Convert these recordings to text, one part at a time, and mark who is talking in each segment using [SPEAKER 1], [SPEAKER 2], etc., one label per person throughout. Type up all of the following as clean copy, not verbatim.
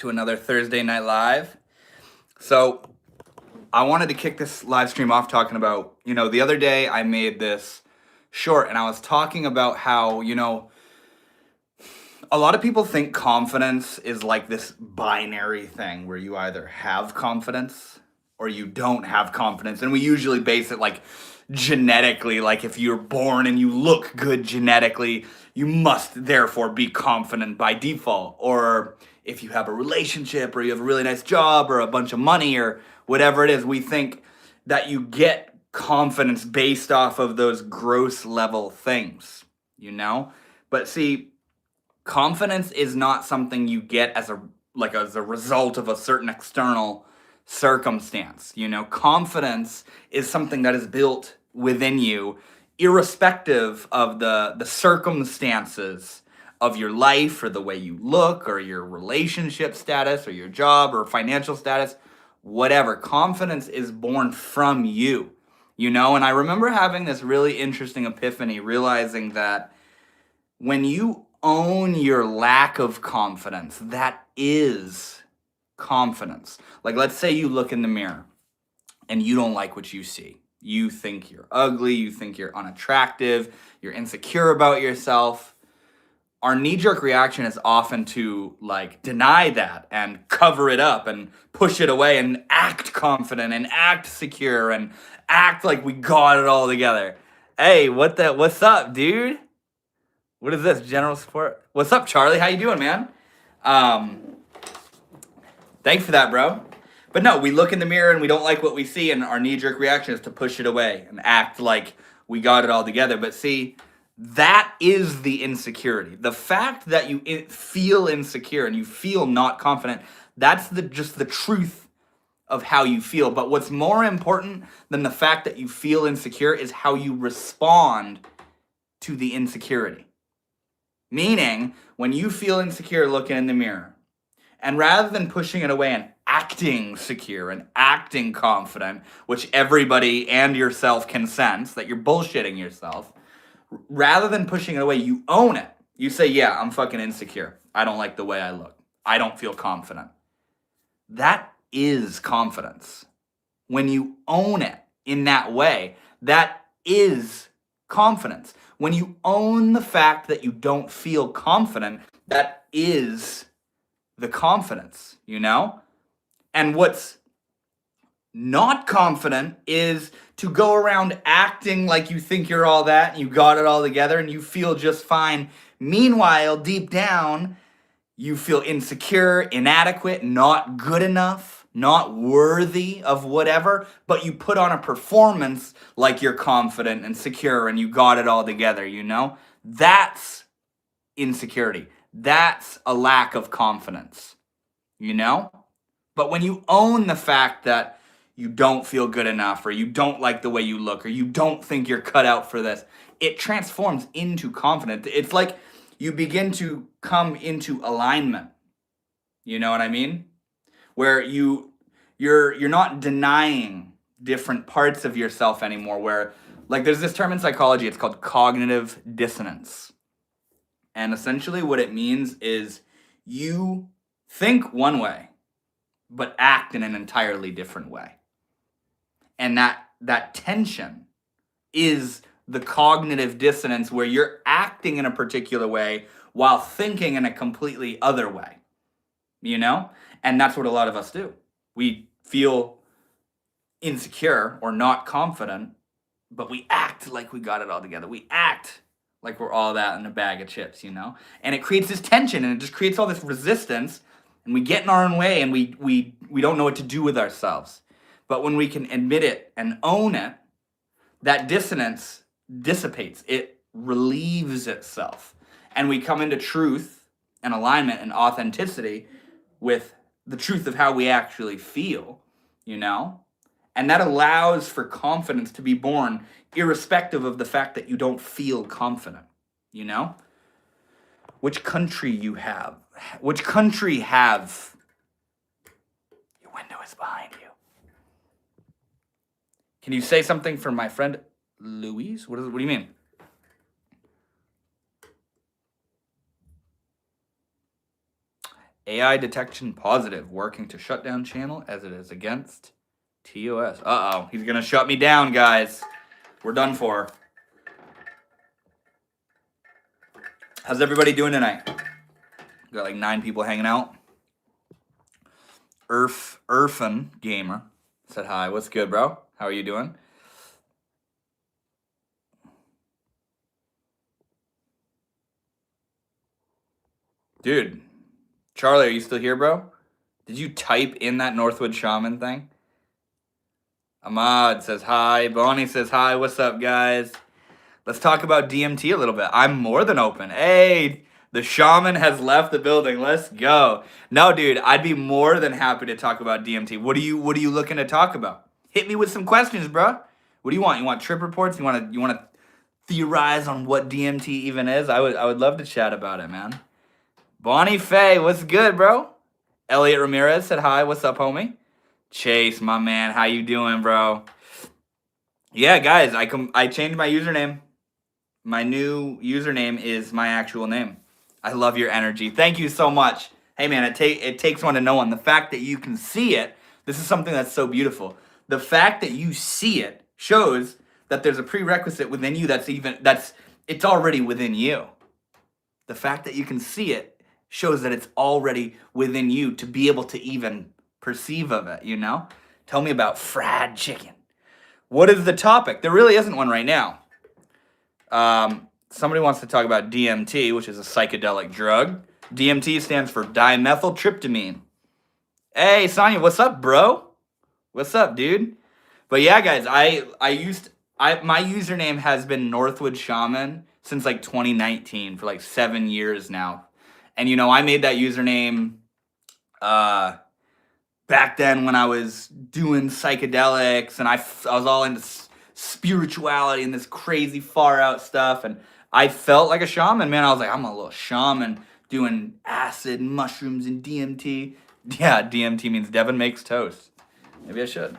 [SPEAKER 1] to another Thursday Night Live. So I wanted to kick this live stream off talking about, the other day I made this short and I was talking about how, a lot of people think confidence is like this binary thing where you either have confidence or you don't have confidence. And we usually base it like genetically, like if you're born and you look good genetically, you must therefore be confident by default. Or if you have a relationship or you have a really nice job or a bunch of money or whatever it is, we think that you get confidence based off of those gross level things, But see, confidence is not something you get as a result of a certain external circumstance. Confidence is something that is built within you irrespective of the circumstances of your life or the way you look or your relationship status or your job or financial status, whatever. Confidence is born from you, and I remember having this really interesting epiphany, realizing that when you own your lack of confidence, that is confidence. Like, let's say you look in the mirror and you don't like what you see. You think you're ugly, you think you're unattractive, you're insecure about yourself. Our knee-jerk reaction is often to deny that and cover it up and push it away and act confident and act secure and act like we got it all together. Hey, what's up, dude? What is this? General support? What's up, Charlie? How you doing, man? Thanks for that, bro. But no, we look in the mirror and we don't like what we see, and our knee-jerk reaction is to push it away and act like we got it all together. But see, that is the insecurity. The fact that you feel insecure and you feel not confident, that's just the truth of how you feel. But what's more important than the fact that you feel insecure is how you respond to the insecurity. Meaning, when you feel insecure looking in the mirror, and rather than pushing it away and acting secure and acting confident, which everybody and yourself can sense that you're bullshitting yourself, rather than pushing it away, you own it. You say, yeah, I'm fucking insecure. I don't like the way I look. I don't feel confident. That is confidence. When you own it in that way, that is confidence. When you own the fact that you don't feel confident, that is the confidence, And what's not confident is to go around acting like you think you're all that and you got it all together and you feel just fine. Meanwhile, deep down, you feel insecure, inadequate, not good enough, not worthy of whatever, but you put on a performance like you're confident and secure and you got it all together, That's insecurity. That's a lack of confidence, But when you own the fact that you don't feel good enough or you don't like the way you look or you don't think you're cut out for this, it transforms into confidence. It's like you begin to come into alignment. You know what I mean? Where you're not denying different parts of yourself anymore, where there's this term in psychology, it's called cognitive dissonance. And essentially what it means is you think one way, but act in an entirely different way. And that tension is the cognitive dissonance, where you're acting in a particular way while thinking in a completely other way, And that's what a lot of us do. We feel insecure or not confident, but we act like we got it all together. We act like we're all that in a bag of chips, And it creates this tension and it just creates all this resistance, and we get in our own way and we don't know what to do with ourselves. But when we can admit it and own it, that dissonance dissipates. It relieves itself. And we come into truth and alignment and authenticity with the truth of how we actually feel, And that allows for confidence to be born irrespective of the fact that you don't feel confident, Which country you have? Which country have? Your window is behind you. Can you say something for my friend Louise? What do you mean? AI detection positive, working to shut down channel as it is against TOS. Uh-oh, he's gonna shut me down, guys. We're done for. How's everybody doing tonight? Got like 9 people hanging out. Irfan Gamer said hi. What's good, bro? How are you doing? Dude, Charlie, are you still here, bro? Did you type in that Northwood Shaman thing? Ahmad says hi. Bonnie says hi. What's up, guys? Let's talk about DMT a little bit. I'm more than open. Hey, the shaman has left the building. Let's go. No, dude, I'd be more than happy to talk about DMT. What are you looking to talk about? Hit me with some questions, bro. What do you want? You want trip reports? You want to theorize on what DMT even is? I would love to chat about it, man. Bonnie Faye, what's good, bro? Elliot Ramirez said hi. What's up, homie? Chase, my man, how you doing, bro? Yeah, guys, I changed my username. My new username is my actual name. I love your energy. Thank you so much. Hey, man, it takes one to know one. The fact that you can see it, this is something that's so beautiful. The fact that you see it shows that there's a prerequisite within you it's already within you. The fact that you can see it shows that it's already within you to be able to even perceive of it, you know? Tell me about fried chicken. What is the topic? There really isn't one right now. Somebody wants to talk about DMT, which is a psychedelic drug. DMT stands for dimethyltryptamine. Hey, Sonya, what's up, bro? What's up, dude? But yeah, guys, my username has been Northwood Shaman since like 2019 for like 7 years now. And you know, I made that username back then when I was doing psychedelics and I was all into spirituality and this crazy far out stuff, and I felt like a shaman, man. I was like, I'm a little shaman doing acid and mushrooms and DMT. Yeah, DMT means Devin makes toast. Maybe I should.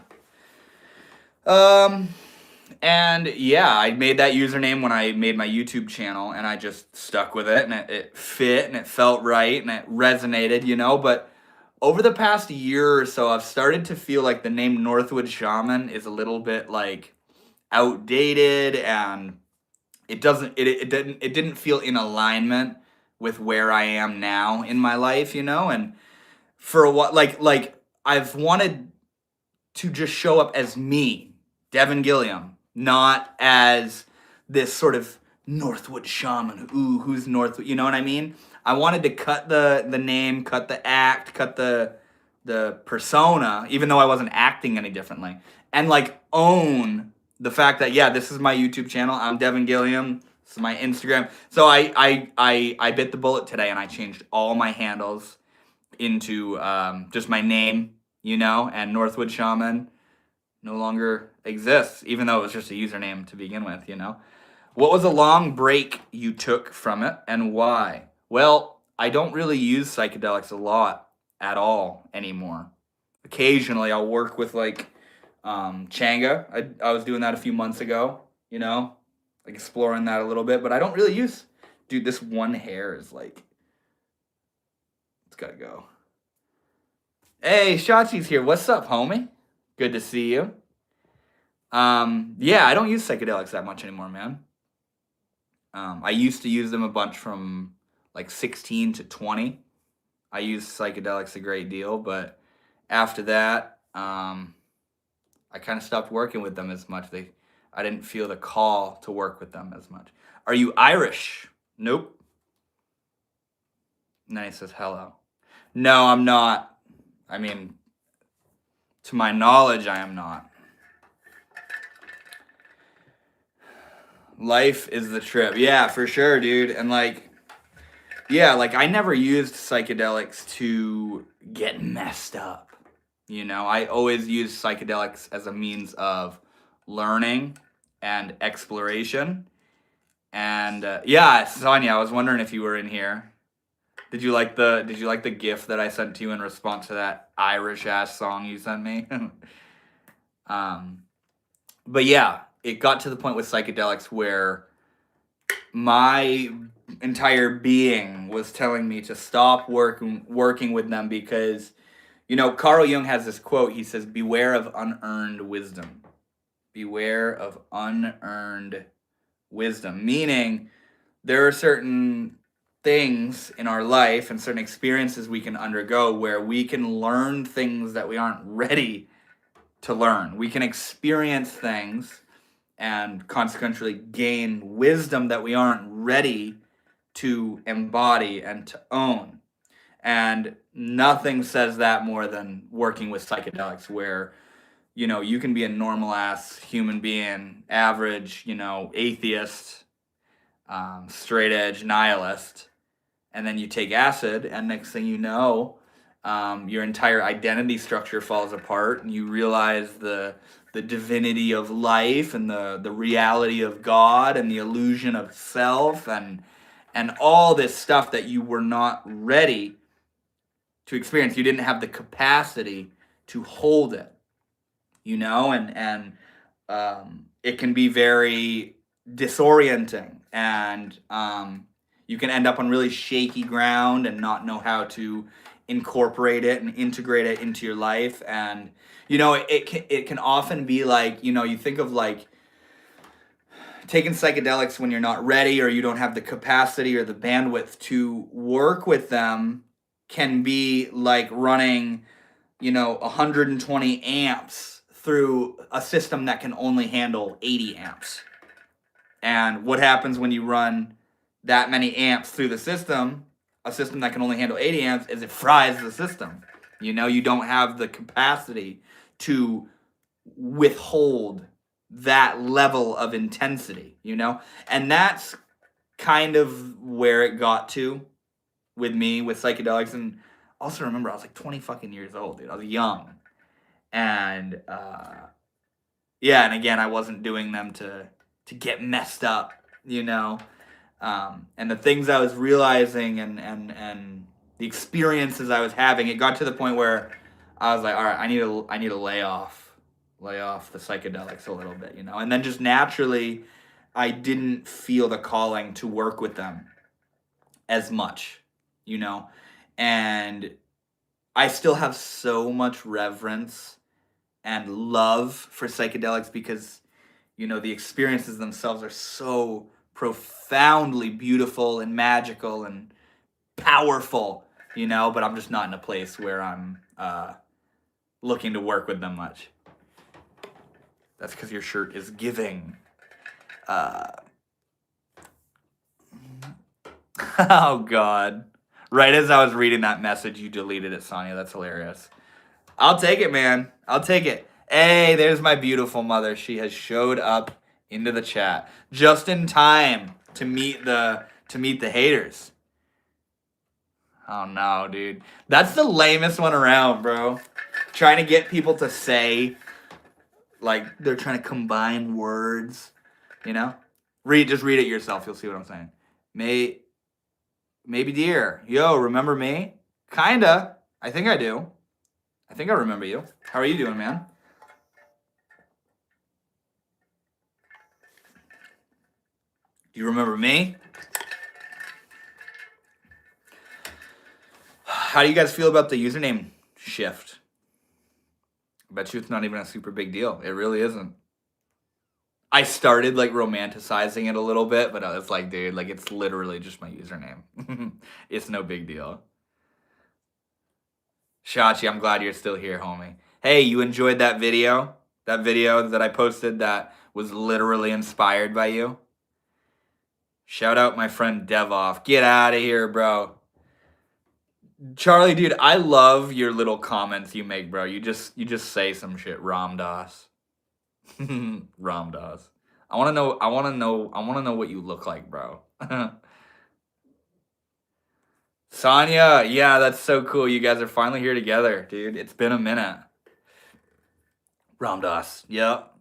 [SPEAKER 1] And yeah, I made that username when I made my YouTube channel, and I just stuck with it, and it fit, and it felt right, and it resonated, you know. But over the past year or so, I've started to feel like the name Northwood Shaman is a little bit like outdated, and it didn't feel in alignment with where I am now in my life, you know. And for what like I've wanted to just show up as me, Devin Gilliam, not as this sort of Northwood Shaman. Ooh, who's Northwood? You know what I mean? I wanted to cut the name, cut the act, cut the persona, even though I wasn't acting any differently, and like own the fact that yeah, this is my YouTube channel. I'm Devin Gilliam. This is my Instagram. So I bit the bullet today and I changed all my handles into just my name, you know, and Northwood Shaman no longer exists, even though it was just a username to begin with, you know. What was a long break you took from it and why? Well, I don't really use psychedelics a lot at all anymore. Occasionally I'll work with like Changa. I was doing that a few months ago, you know, like exploring that a little bit, but I don't really use, dude, this one hair is like, it's gotta go. Hey, Shotzi's here. What's up, homie? Good to see you. Yeah, I don't use psychedelics that much anymore, man. I used to use them a bunch from like 16 to 20. I used psychedelics a great deal, but after that, I kind of stopped working with them as much. I didn't feel the call to work with them as much. Are you Irish? Nope. And then he says hello. No, I'm not. I mean, to my knowledge, I am not. Life is the trip. Yeah, for sure, dude. And like, yeah, like I never used psychedelics to get messed up. You know, I always used psychedelics as a means of learning and exploration. And yeah, Sonia, I was wondering if you were in here. Did you like the GIF that I sent to you in response to that Irish ass song you sent me? But yeah, it got to the point with psychedelics where my entire being was telling me to stop working with them because, Carl Jung has this quote. He says, "Beware of unearned wisdom." Beware of unearned wisdom, meaning there are certain things in our life and certain experiences we can undergo where we can learn things that we aren't ready to learn. We can experience things and consequently gain wisdom that we aren't ready to embody and to own. And nothing says that more than working with psychedelics, where you can be a normal ass human being, average, atheist, straight edge nihilist, and then you take acid, and next thing you know, your entire identity structure falls apart, and you realize the divinity of life and the reality of God and the illusion of self and all this stuff that you were not ready to experience. You didn't have the capacity to hold it, and it can be very disorienting, and you can end up on really shaky ground and not know how to incorporate it and integrate it into your life. And it can often be like, you think of like taking psychedelics when you're not ready or you don't have the capacity or the bandwidth to work with them, can be like running 120 amps through a system that can only handle 80 amps. And what happens when you run that many amps through the system, a system that can only handle 80 amps, is it fries the system. You don't have the capacity to withhold that level of intensity, And that's kind of where it got to with me with psychedelics. And also remember, I was like 20 fucking years old, dude. I was young. And yeah, and again, I wasn't doing them to get messed up, and the things I was realizing and the experiences I was having, it got to the point where I was like, all right, I need to lay off the psychedelics a little bit, and then just naturally, I didn't feel the calling to work with them as much, and I still have so much reverence and love for psychedelics because the experiences themselves are so profoundly beautiful and magical and powerful, but I'm just not in a place where I'm looking to work with them much. That's because your shirt is giving. Oh God. Right as I was reading that message, you deleted it, Sonia. That's hilarious. I'll take it, man. I'll take it. Hey, there's my beautiful mother. She has showed up into the chat just in time to meet the haters. Oh no, dude. That's the lamest one around, bro. Trying to get people to say, like, they're trying to combine words, Just read it yourself. You'll see what I'm saying. Maybe dear. Yo, remember me? Kinda. I think I do. I think I remember you. How are you doing, man? Do you remember me? How do you guys feel about the username shift? I bet you it's not even a super big deal. It really isn't. I started like romanticizing it a little bit, but I was like, dude, like it's literally just my username. It's no big deal. Shachi, I'm glad you're still here, homie. Hey, you enjoyed that video? That video that I posted that was literally inspired by you? Shout out my friend Devoff. Get out of here, bro. Charlie, dude, I love your little comments you make, bro. You just say some shit, Ramdas. Ramdas. I want to know what you look like, bro. Sonia, yeah, that's so cool. You guys are finally here together, dude. It's been a minute. Ramdas. Yep,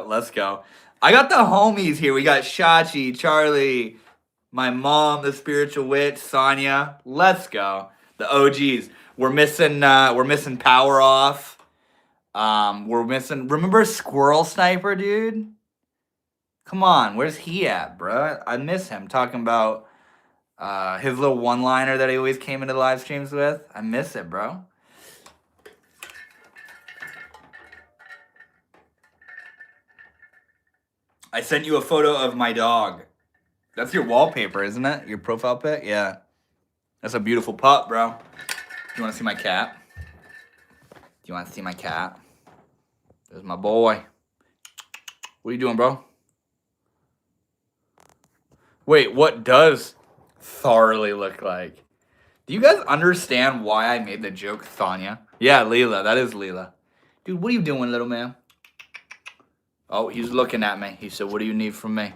[SPEAKER 1] let's go. I got the homies here. We got Shachi, Charlie, my mom, the spiritual witch, Sonia. Let's go. The OGs. We're missing Power Off. We're missing. Remember Squirrel Sniper, dude? Come on, where's he at, bruh? I miss him talking about his little one-liner that he always came into the live streams with. I miss it, bro. I sent you a photo of my dog. That's your wallpaper, isn't it? Your profile pic? Yeah. That's a beautiful pup, bro. Do you want to see my cat? Do you want to see my cat? There's my boy. What are you doing, bro? Wait, what does Tharley look like? Do you guys understand why I made the joke, Thanya? Yeah, Leela. That is Leela. Dude, what are you doing, little man? Oh, he's looking at me. He said, what do you need from me?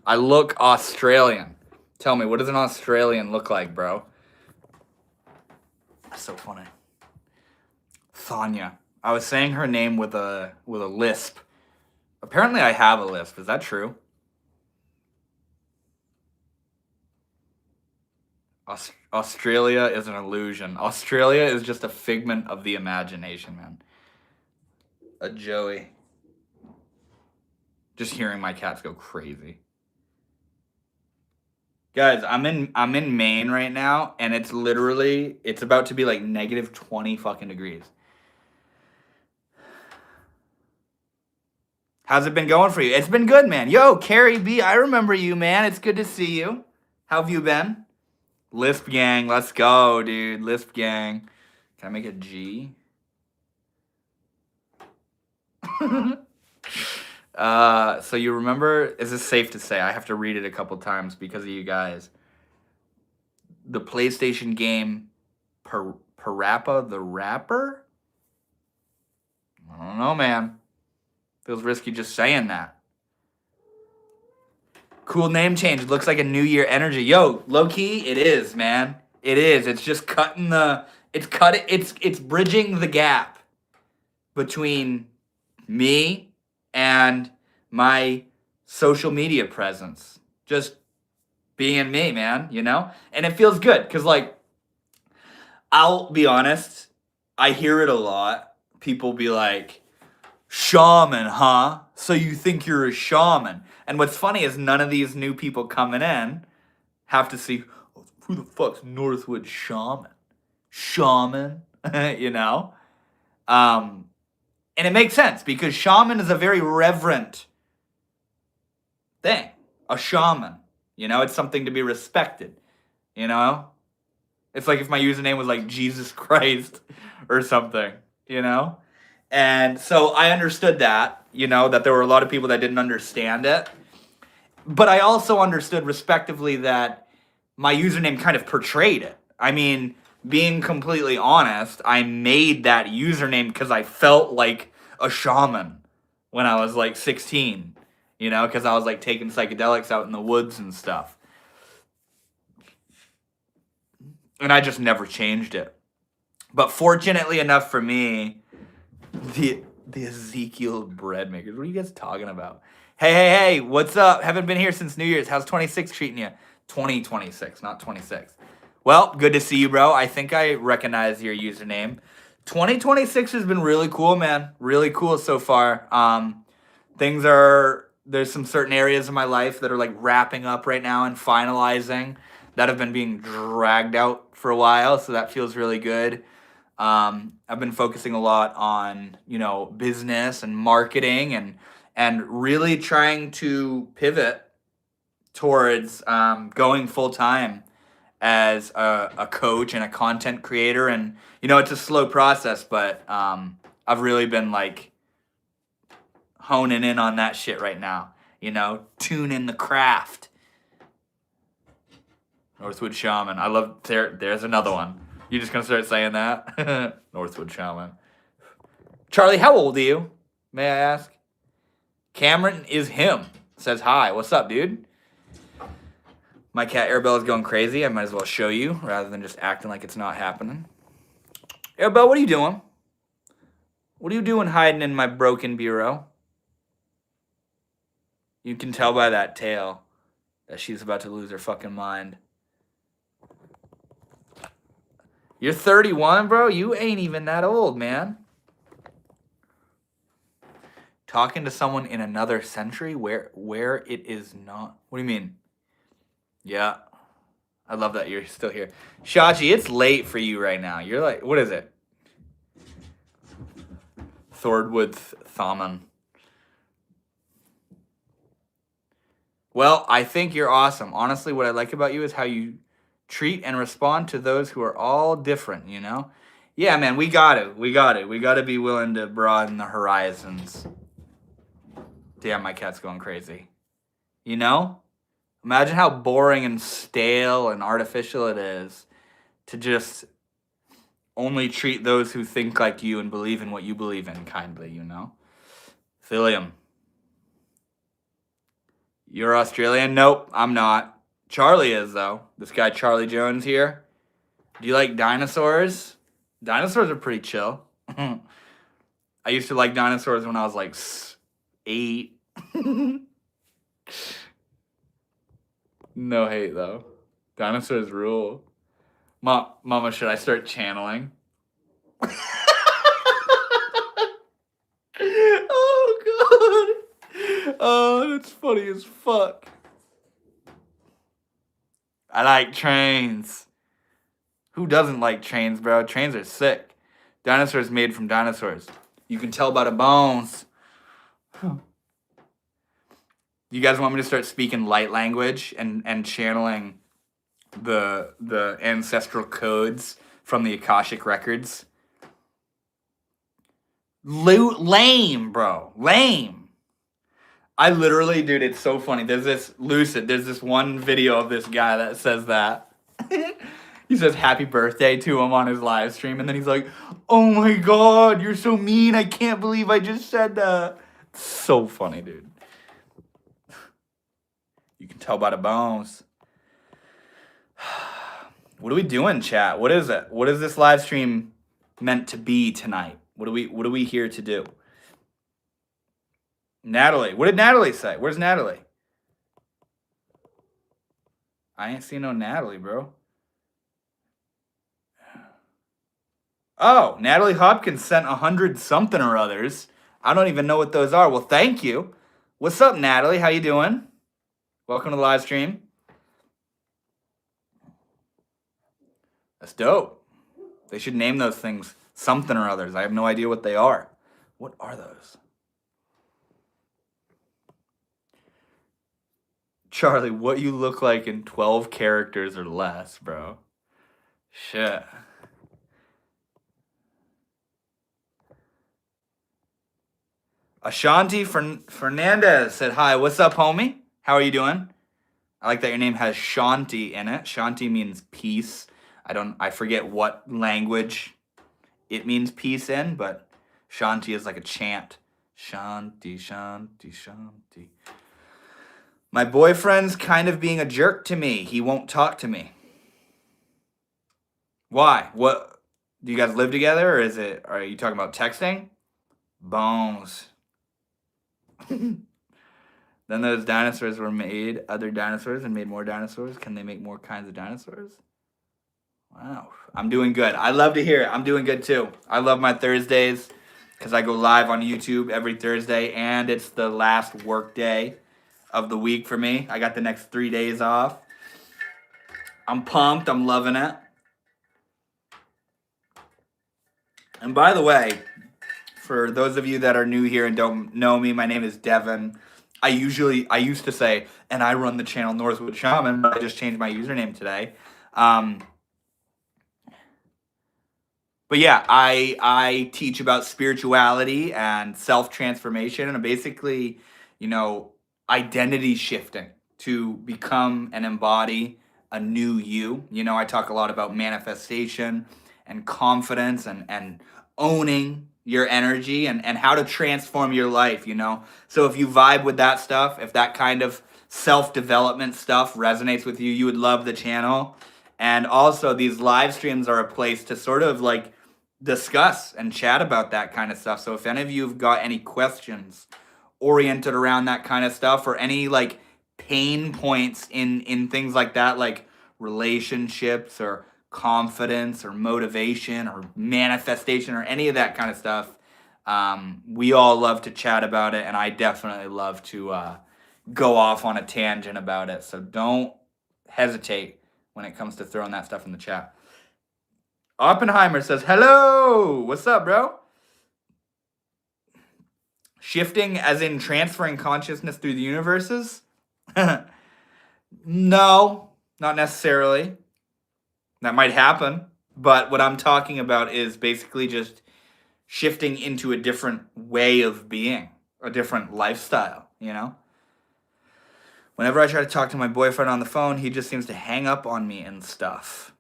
[SPEAKER 1] I look Australian. Tell me, what does an Australian look like, bro? That's so funny. Thanya. I was saying her name with a lisp. Apparently I have a lisp. Is that true? Australia is an illusion. Australia is just a figment of the imagination, man. A Joey. Just hearing my cats go crazy. Guys, I'm in Maine right now, and it's about to be like negative 20 fucking degrees. How's it been going for you? It's been good, man. Yo, Carrie B, I remember you, man. It's good to see you. How have you been? Lisp gang, let's go, dude. Lisp gang. Can I make a G? So you remember, is this safe to say? I have to read it a couple times because of you guys. The PlayStation game Parappa the Rapper? I don't know, man. Feels risky just saying that. Cool name change. It looks like a New Year energy. Yo, low key, it is, man. It is. It's just it's bridging the gap between me and my social media presence. Just being me, man, you know? And it feels good because, like, I'll be honest, I hear it a lot. People be like, shaman, huh? So you think you're a shaman? And what's funny is none of these new people coming in have to see, oh, who the fuck's Northwood Shaman? Shaman, you know? And it makes sense because shaman is a very reverent thing. A shaman, you know, it's something to be respected, you know? It's like if my username was like Jesus Christ or something, you know? And so I understood that, you know, that there were a lot of people that didn't understand it. But I also understood respectively that my username kind of portrayed it. I mean, being completely honest, I made that username because I felt like a shaman when I was like 16, you know, because I was like taking psychedelics out in the woods and stuff. And I just never changed it. But fortunately enough for me, the Ezekiel bread makers. What are you guys talking about? Hey, what's up? Haven't been here since New Year's. How's 26 treating you? 2026, not 26. Well, good to see you, bro. I think I recognize your username. 2026 has been really cool, man. Really cool so far. There's some certain areas of my life that are like wrapping up right now and finalizing that have been being dragged out for a while. So that feels really good. I've been focusing a lot on, you know, business and marketing and really trying to pivot towards going full time as a coach and a content creator. And, you know, it's a slow process, but I've really been like honing in on that shit right now, you know, tuning the craft. Northwood Shaman. I love, there's another one. You just gonna start saying that? Northwood Shaman. Charlie, how old are you? May I ask? Cameron is him. Says hi. What's up, dude? My cat Arabelle is going crazy. I might as well show you rather than just acting like it's not happening. Arabelle, what are you doing? What are you doing hiding in my broken bureau? You can tell by that tail that she's about to lose her fucking mind. You're 31, bro? You ain't even that old, man. Talking to someone in another century where it is not. What do you mean? Yeah. I love that you're still here. Shachi, it's late for you right now. You're like, what is it? Thordwood Thaman. Well, I think you're awesome. Honestly, what I like about you is how you treat and respond to those who are all different, you know? Yeah, man, we got it. We got it. We got to be willing to broaden the horizons. Damn, my cat's going crazy. You know? Imagine how boring and stale and artificial it is to just only treat those who think like you and believe in what you believe in kindly, you know? Philium. You're Australian? Nope, I'm not. Charlie is, though. This guy, Charlie Jones here. Do you like dinosaurs? Dinosaurs are pretty chill. I used to like dinosaurs when I was like 8. No hate, though. Dinosaurs rule. Mama, should I start channeling? Oh, God. Oh, that's funny as fuck. I like trains. Who doesn't like trains, bro? Trains are sick. Dinosaurs made from dinosaurs. You can tell by the bones. You guys want me to start speaking light language and channeling the ancestral codes from the Akashic records? Lame, bro. Lame. I literally, dude, it's so funny. There's this one video of this guy that says that. He says happy birthday to him on his live stream, and then he's like, oh my God, you're so mean. I can't believe I just said that. So funny, dude. You can tell by the bones. What are we doing, chat? What is it? What is this live stream meant to be tonight? What are we here to do? Natalie. What did Natalie say? Where's Natalie? I ain't seen no Natalie, bro. Oh, Natalie Hopkins sent 100 something or others. I don't even know what those are. Well, thank you. What's up, Natalie? How you doing? Welcome to the live stream. That's dope. They should name those things something or others. I have no idea what they are. What are those? Charlie, what you look like in 12 characters or less, bro. Shit. Ashanti Fernandez said, hi, what's up, homie? How are you doing? I like that your name has Shanti in it. Shanti means peace. I forget what language it means peace in, but Shanti is like a chant. Shanti, Shanti, Shanti. My boyfriend's kind of being a jerk to me. He won't talk to me. Why? What? Do you guys live together, or are you talking about texting? Bones. Then those dinosaurs were made, other dinosaurs, and made more dinosaurs. Can they make more kinds of dinosaurs? Wow. I'm doing good. I love to hear it. I'm doing good too. I love my Thursdays because I go live on YouTube every Thursday, and it's the last work day of the week for me. I got the next 3 days off. I'm pumped. I'm loving it. And by the way, for those of you that are new here and don't know me, my name is Devin. I used to say, and I run the channel Northwood Shaman, but I just changed my username today. But yeah, I teach about spirituality and self-transformation and basically, identity shifting to become and embody a new you. I talk a lot about manifestation and confidence and owning your energy and how to transform your life, So if you vibe with that stuff, if that kind of self-development stuff resonates with you, you would love the channel. And also these live streams are a place to sort of like discuss and chat about that kind of stuff. So if any of you have got any questions oriented around that kind of stuff or any like pain points in things like that, like relationships or confidence or motivation or manifestation or any of that kind of stuff, We all love to chat about it, and I definitely love to go off on a tangent about it. So don't hesitate when it comes to throwing that stuff in the chat. Oppenheimer says, hello! What's up, bro? Shifting as in transferring consciousness through the universes? No, not necessarily. That might happen. But what I'm talking about is basically just shifting into a different way of being, a different lifestyle, you know? Whenever I try to talk to my boyfriend on the phone, he just seems to hang up on me and stuff.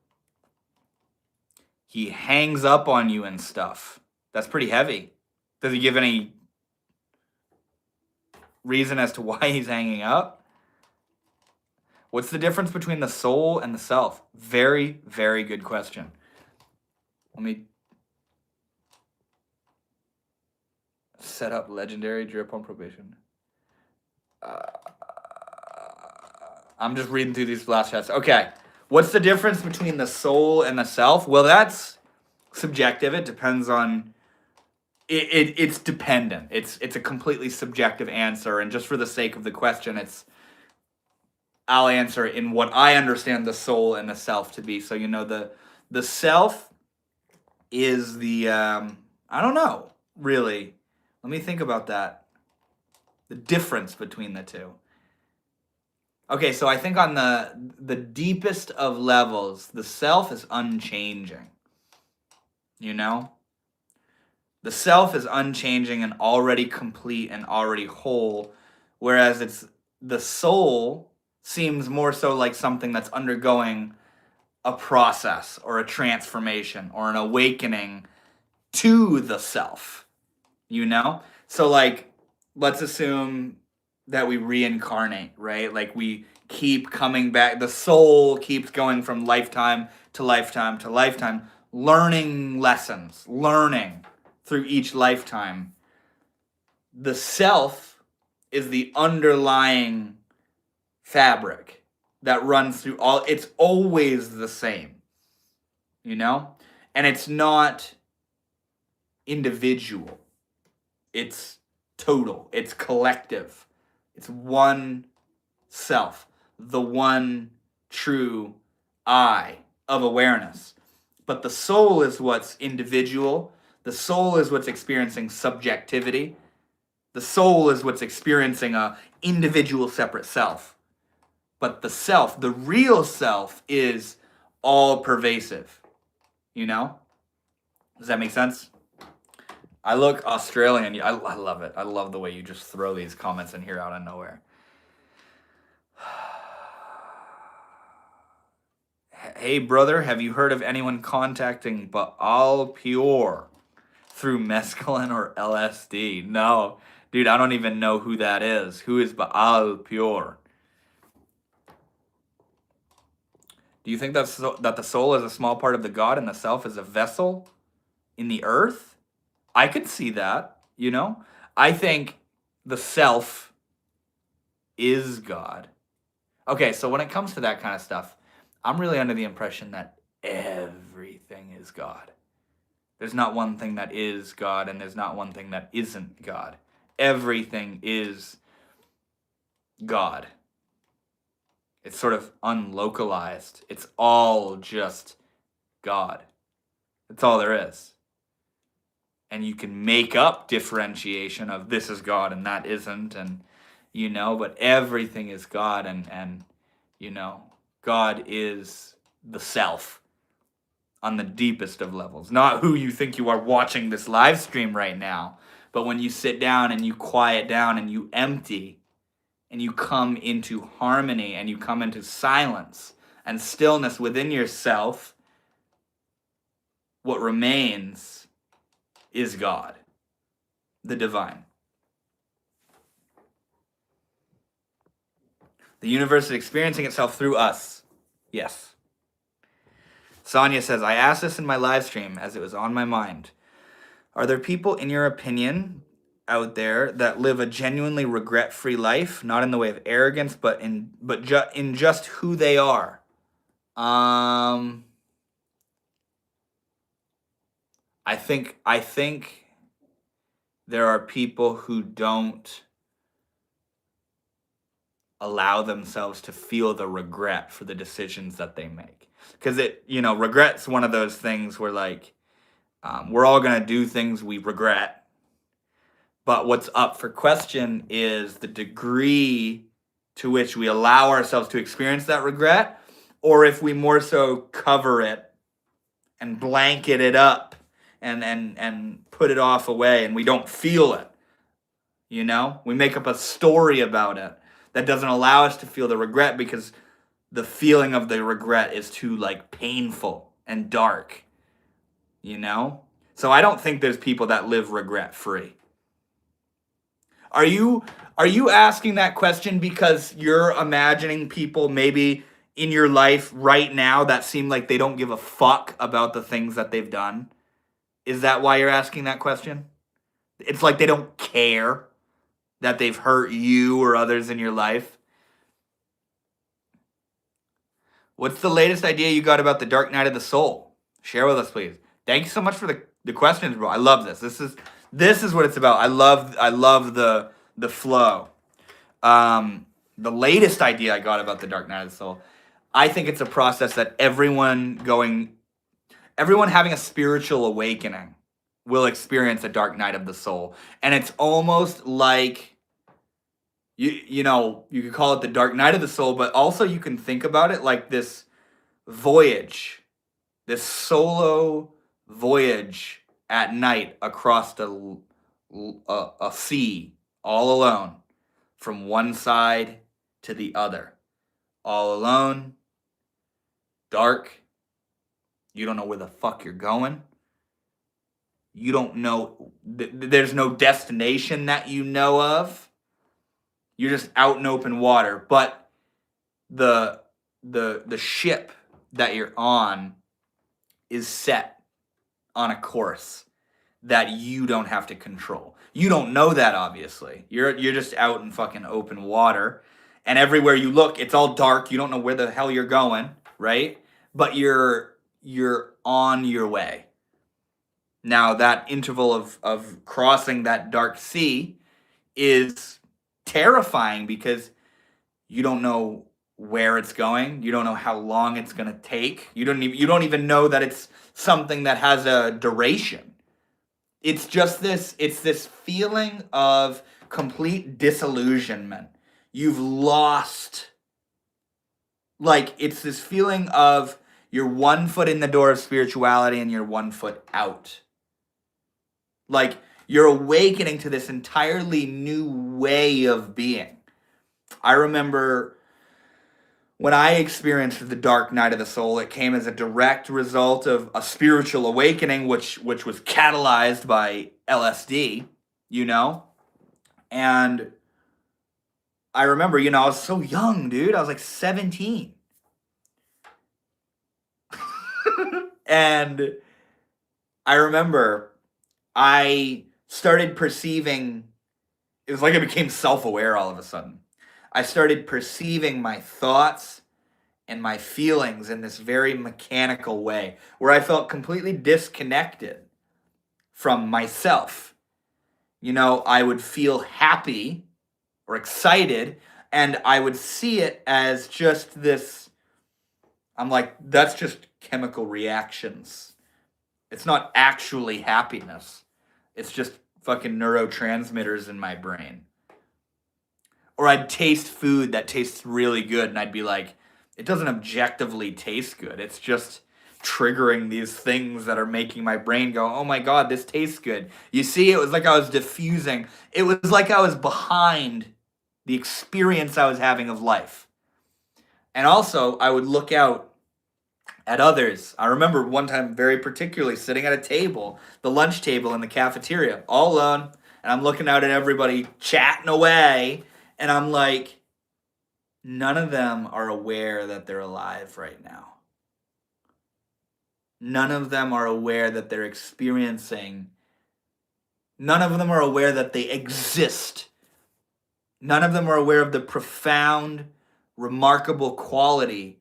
[SPEAKER 1] He hangs up on you and stuff. That's pretty heavy. Does he give any reason as to why he's hanging up? What's the difference between the soul and the self? Very, very good question. Let me set up legendary drip on probation. I'm just reading through these last chats. Okay. What's the difference between the soul and the self? Well, that's subjective. It depends on... It's dependent. It's a completely subjective answer. And just for the sake of the question, I'll answer it in what I understand the soul and the self to be. So, you know, the self is the... I don't know, really. Let me think about that. The difference between the two. Okay, so I think on the deepest of levels, the self is unchanging. You know? The self is unchanging and already complete and already whole, whereas the soul seems more so like something that's undergoing a process or a transformation or an awakening to the self. You know? So like, let's assume that we reincarnate, right? Like we keep coming back. The soul keeps going from lifetime to lifetime to lifetime, learning lessons, learning through each lifetime. The self is the underlying fabric that runs through all. It's always the same, you know? And it's not individual. It's total. It's collective. It's one self, the one true I of awareness. But the soul is what's individual. The soul is what's experiencing subjectivity. The soul is what's experiencing a individual separate self. But the self, the real self, is all pervasive. You know? Does that make sense? I look Australian. I love it. I love the way you just throw these comments in here out of nowhere. Hey, brother, have you heard of anyone contacting Baal Pure through mescaline or LSD? No. Dude, I don't even know who that is. Who is Baal Pure? Do you think that the soul is a small part of the God and the self is a vessel in the earth? I could see that, you know? I think the self is God. Okay, so when it comes to that kind of stuff, I'm really under the impression that everything is God. There's not one thing that is God, and there's not one thing that isn't God. Everything is God. It's sort of unlocalized. It's all just God. That's all there is. And you can make up differentiation of this is God and that isn't, and you know, but everything is God, and you know, God is the self on the deepest of levels. Not who you think you are watching this live stream right now, but when you sit down and you quiet down and you empty and you come into harmony and you come into silence and stillness within yourself, what remains is God, the divine. The universe is experiencing itself through us. Yes. Sonia says, I asked this in my live stream as it was on my mind. Are there people, in your opinion, out there that live a genuinely regret-free life, not in the way of arrogance, but in just who they are? I think there are people who don't allow themselves to feel the regret for the decisions that they make. Because regret's one of those things where, like, we're all going to do things we regret. But what's up for question is the degree to which we allow ourselves to experience that regret, or if we more so cover it and blanket it up and put it off away and we don't feel it. We make up a story about it that doesn't allow us to feel the regret because the feeling of the regret is too, like, painful and dark. So I don't think there's people that live regret free. Are you asking that question because you're imagining people maybe in your life right now that seem like they don't give a fuck about the things that they've done? Is that why you're asking that question? It's like they don't care that they've hurt you or others in your life. What's the latest idea you got about the dark night of the soul? Share with us, please. Thank you so much for the questions, bro. I love this. This is what it's about. I love the flow. The latest idea I got about the dark night of the soul, I think it's a process that everyone having a spiritual awakening will experience a dark night of the soul. And it's almost like, you could call it the dark night of the soul, but also you can think about it like this voyage, this solo voyage at night across a sea, all alone, from one side to the other. All alone, dark, you don't know where the fuck you're going. You don't know, there's no destination that you know of. You're just out in open water. But the ship that you're on is set on a course that you don't have to control. You don't know that, obviously. You're just out in fucking open water, and everywhere you look, it's all dark. You don't know where the hell you're going, right? But you're on your way. Now, that interval of crossing that dark sea is terrifying because you don't know where it's going. You don't know how long it's going to take. You don't even know that it's something that has a duration. It's this feeling of complete disillusionment. You've lost, like, it's this feeling of you're 1 foot in the door of spirituality and you're 1 foot out. Like, you're awakening to this entirely new way of being. I remember when I experienced the dark night of the soul, it came as a direct result of a spiritual awakening, which was catalyzed by LSD, And I remember, I was so young, dude. I was like 17. And I remember I started perceiving, it was like I became self-aware all of a sudden. I started perceiving my thoughts and my feelings in this very mechanical way, where I felt completely disconnected from myself. I would feel happy or excited, and I would see it as just this, I'm like, that's just chemical reactions. It's not actually happiness. It's just fucking neurotransmitters in my brain. Or I'd taste food that tastes really good, and I'd be like, it doesn't objectively taste good. It's just triggering these things that are making my brain go, oh my God, this tastes good. You see, it was like I was diffusing. It was like I was behind the experience I was having of life. And also, I would look out at others. I remember one time very particularly sitting at a table, the lunch table in the cafeteria, all alone, and I'm looking out at everybody chatting away, and I'm like, none of them are aware that they're alive right now. None of them are aware that they're experiencing. None of them are aware that they exist. None of them are aware of the profound, remarkable quality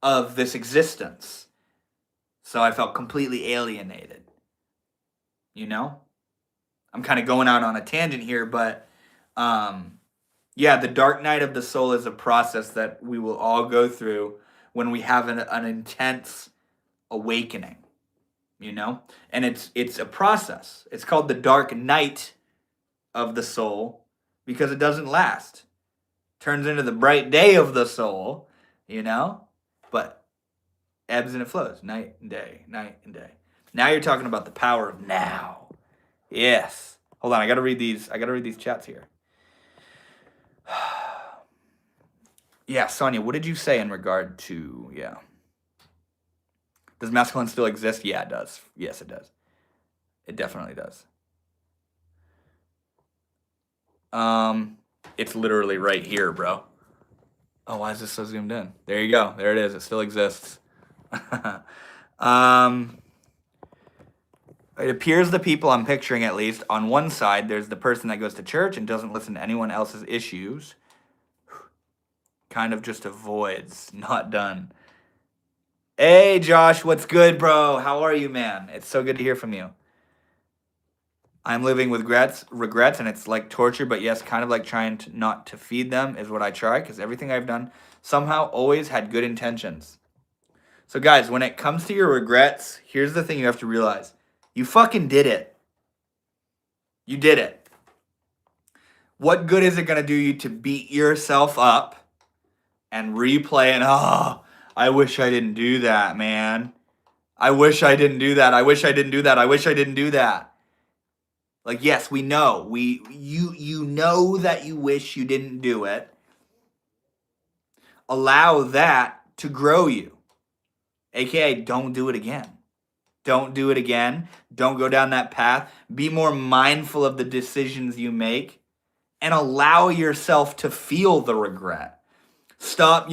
[SPEAKER 1] of this existence. So I felt completely alienated. I'm kind of going out on a tangent here, but yeah, the dark night of the soul is a process that we will all go through when we have an intense awakening, you know? And it's a process. It's called the dark night of the soul because it doesn't last. Turns into the bright day of the soul, you know? But ebbs and it flows, night and day, night and day. Now you're talking about the power of now. Yes. Hold on, I gotta read these chats here. Yeah, Sonia, what did you say in regard to, yeah. Does masculine still exist? Yeah, it does. Yes, it does. It definitely does. It's literally right here, bro. Oh, why is this so zoomed in? There you go. There it is. It still exists. It appears the people I'm picturing, at least, on one side, there's the person that goes to church and doesn't listen to anyone else's issues. Kind of just avoids, not done. Hey, Josh, what's good, bro? How are you, man? It's so good to hear from you. I'm living with regrets, and it's like torture, but yes, kind of like trying not to feed them is what I try, because everything I've done somehow always had good intentions. So, guys, when it comes to your regrets, here's the thing you have to realize. You fucking did it. You did it. What good is it going to do you to beat yourself up and replay and, oh, I wish I didn't do that, man. I wish I didn't do that. I wish I didn't do that. I wish I didn't do that. Like, yes, we know. You know that you wish you didn't do it. Allow that to grow you. AKA, don't do it again. Don't do it again. Don't go down that path. Be more mindful of the decisions you make and allow yourself to feel the regret. Stop,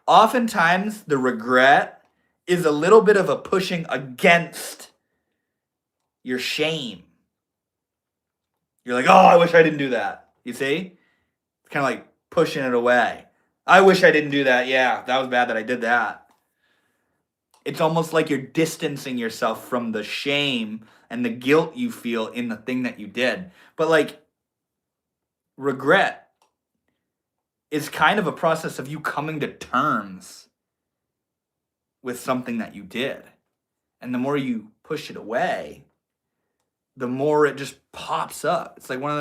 [SPEAKER 1] oftentimes the regret is a little bit of a pushing against your shame. You're like, oh, I wish I didn't do that. You see? It's kind of like pushing it away. I wish I didn't do that. Yeah, that was bad that I did that. It's almost like you're distancing yourself from the shame and the guilt you feel in the thing that you did. But like, regret is kind of a process of you coming to terms with something that you did. And the more you push it away, the more it just pops up. It's like one of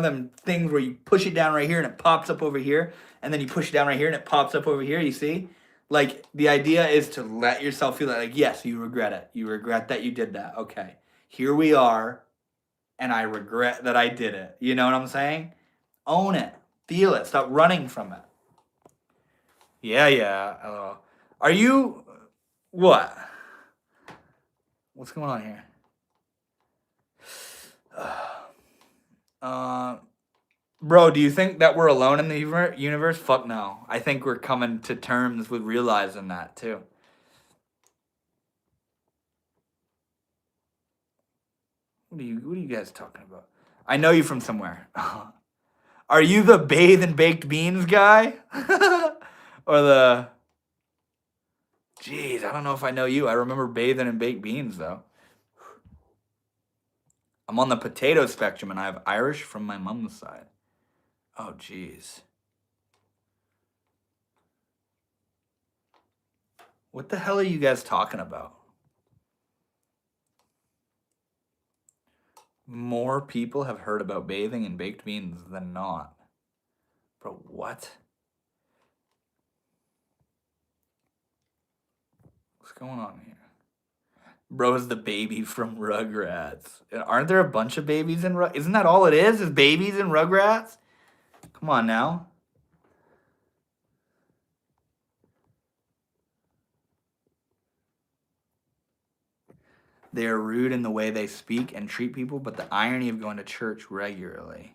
[SPEAKER 1] them things where you push it down right here and it pops up over here, and then you push it down right here and it pops up over here, you see? Like, the idea is to let yourself feel that, like, yes, you regret it. You regret that you did that. Okay, here we are, and I regret that I did it. You know what I'm saying? Own it. Feel it. Stop running from it. Yeah. Are you... What? What's going on here? Bro, do you think that we're alone in the universe? Fuck no. I think we're coming to terms with realizing that too. What are you guys talking about? I know you from somewhere. Are you the bathe and baked beans guy? Or the... Jeez, I don't know if I know you. I remember bathing in baked beans though. I'm on the potato spectrum and I have Irish from my mom's side. Oh, jeez. What the hell are you guys talking about? More people have heard about bathing in baked beans than not. Bro, what? What's going on here? Bro is the baby from Rugrats. Aren't there a bunch of babies in Rugrats? Isn't that all it is babies in Rugrats? Come on now. They are rude in the way they speak and treat people, but the irony of going to church regularly.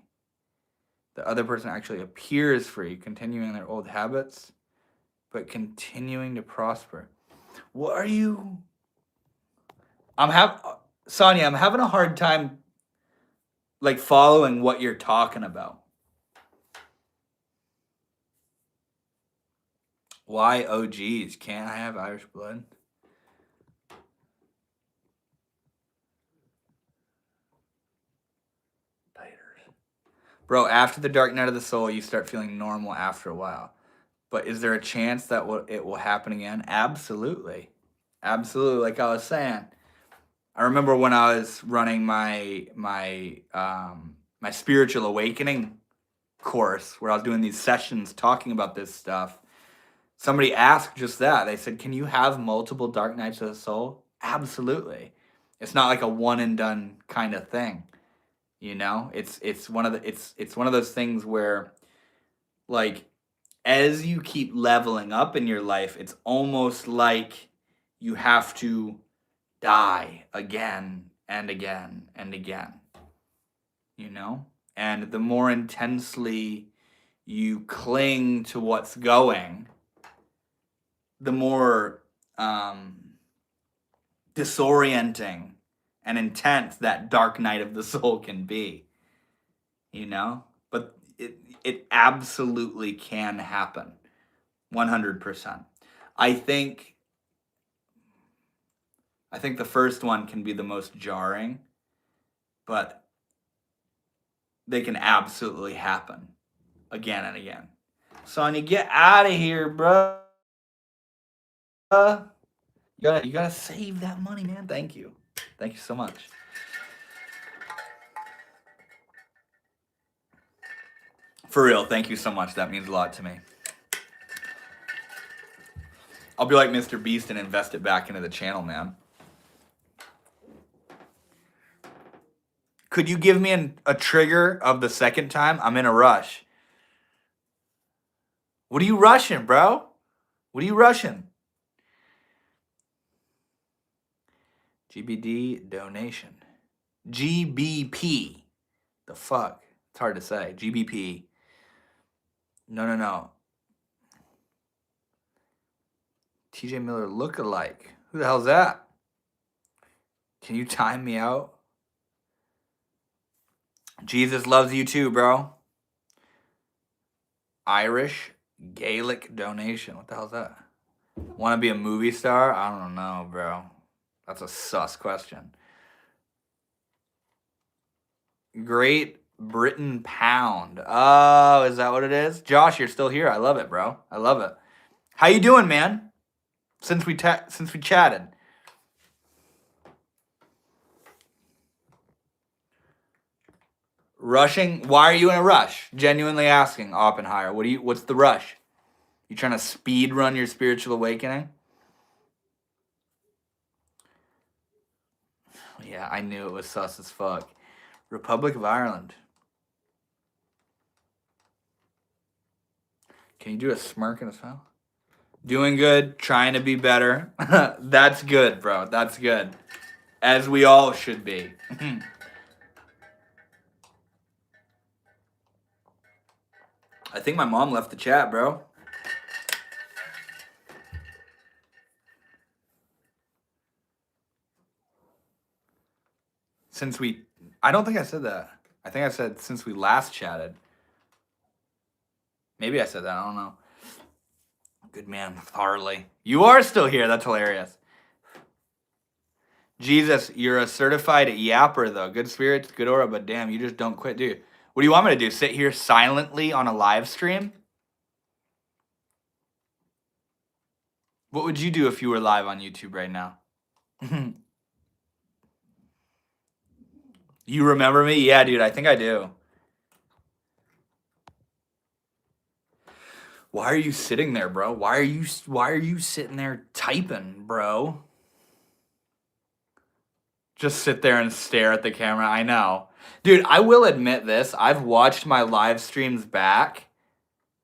[SPEAKER 1] The other person actually appears free, continuing their old habits, but continuing to prosper. What are you... Sonia, I'm having a hard time like following what you're talking about. Why OGs? Can't I have Irish blood? Bro, after the dark night of the soul, you start feeling normal after a while. But is there a chance that it will happen again? Absolutely. Absolutely. Like I was saying, I remember when I was running my spiritual awakening course where I was doing these sessions talking about this stuff. Somebody asked just that. They said, "Can you have multiple dark nights of the soul?" Absolutely. It's not like a one and done kind of thing. You know? It's one of the it's one of those things where, like, as you keep leveling up in your life, it's almost like you have to die again and again and again, you know? And the more intensely you cling to what's going, the more disorienting and intense that dark night of the soul can be, you know? But it absolutely can happen. 100%. I think the first one can be the most jarring, but they can absolutely happen again and again. Sonya, get out of here, bro. You gotta save that money, man. Thank you. Thank you so much. For real, thank you so much. That means a lot to me. I'll be like Mr. Beast and invest it back into the channel, man. Could you give me a trigger of the second time? I'm in a rush. What are you rushing, bro? What are you rushing? GBD donation. GBP. The fuck? It's hard to say. GBP. No. TJ Miller look-alike. Who the hell's that? Can you time me out? Jesus loves you too, bro. Irish Gaelic donation. What the hell's that? Want to be a movie star? I don't know, bro. That's a sus question. Great Britain pound. Oh, is that what it is? Josh, you're still here. I love it, bro. I love it. How you doing, man? Since we chatted. Rushing? Why are you in a rush? Genuinely asking, Oppenheimer. What's the rush? You trying to speed run your spiritual awakening? Yeah, I knew it was sus as fuck. Republic of Ireland. Can you do a smirk and a smile? Doing good, trying to be better. That's good, bro. That's good. As we all should be. I think my mom left the chat, bro. I don't think I said that. I think I said since we last chatted. Maybe I said that. I don't know. Good man, Harley. You are still here. That's hilarious. Jesus, you're a certified yapper, though. Good spirits, good aura, but damn, you just don't quit, do you? What do you want me to do? Sit here silently on a live stream? What would you do if you were live on YouTube right now? You remember me? Yeah, dude, I think I do. Why are you sitting there, bro? Why are you sitting there typing, bro? Just sit there and stare at the camera. I know. Dude, I will admit this. I've watched my live streams back,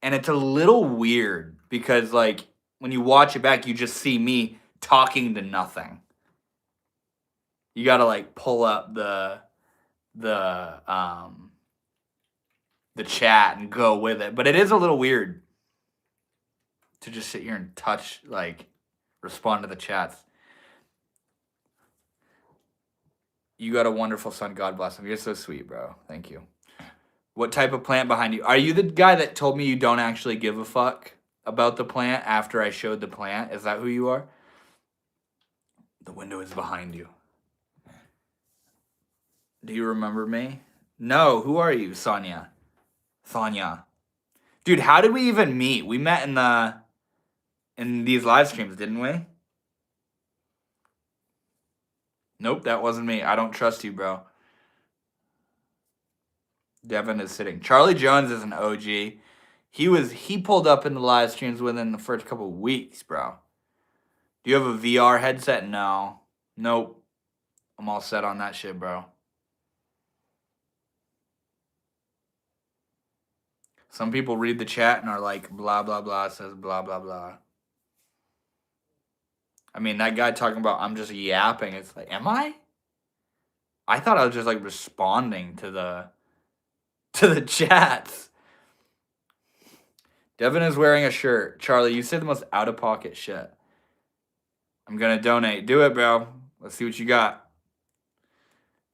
[SPEAKER 1] and it's a little weird because, like, when you watch it back, you just see me talking to nothing. You gotta, like, pull up the chat and go with it. But it is a little weird to just sit here and touch, like, respond to the chats. You got a wonderful son. God bless him. You're so sweet, bro. Thank you. What type of plant behind you? Are you the guy that told me you don't actually give a fuck about the plant after I showed the plant? Is that who you are? The window is behind you. Do you remember me? No. Who are you, Sonia? Thanya. Dude, how did we even meet? We met in these live streams, didn't we? Nope, that wasn't me. I don't trust you, bro. Devin is sitting. Charlie Jones is an OG. He pulled up in the live streams within the first couple of weeks, bro. Do you have a VR headset? No. Nope. I'm all set on that shit, bro. Some people read the chat and are like, blah, blah, blah, says blah, blah, blah. I mean, that guy talking about I'm just yapping. It's like, am I? I thought I was just like responding to the chats. Devin is wearing a shirt. Charlie, you said the most out-of-pocket shit. I'm gonna donate. Do it, bro. Let's see what you got.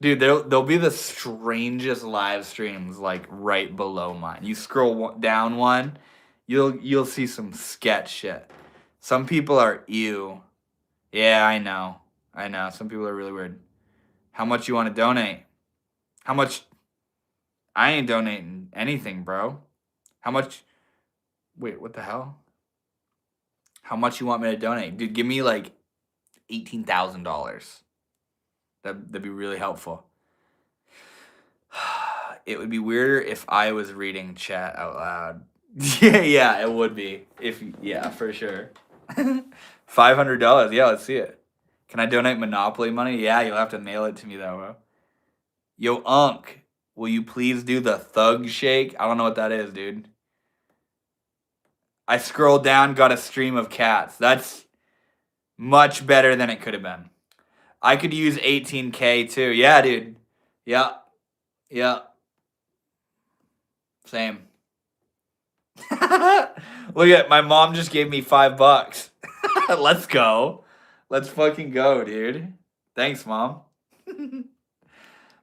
[SPEAKER 1] Dude, there'll be the strangest live streams like right below mine. You scroll down one, you'll see some sketch shit. Some people are ew. Yeah, I know. Some people are really weird. How much you want to donate? How much? I ain't donating anything, bro. How much? Wait, what the hell? How much you want me to donate? Dude, give me like $18,000. That'd be really helpful. It would be weirder if I was reading chat out loud. Yeah, it would be. Yeah, for sure. $500. Yeah, let's see it. Can I donate Monopoly money? Yeah, you'll have to mail it to me though, bro. Yo, Unk, will you please do the thug shake? I don't know what that is, dude. I scrolled down, got a stream of cats. That's much better than it could have been. I could use 18K too. Yeah, dude. Yeah. Same. Look at my mom just gave me $5. Let's go. Let's fucking go, dude. Thanks, Mom.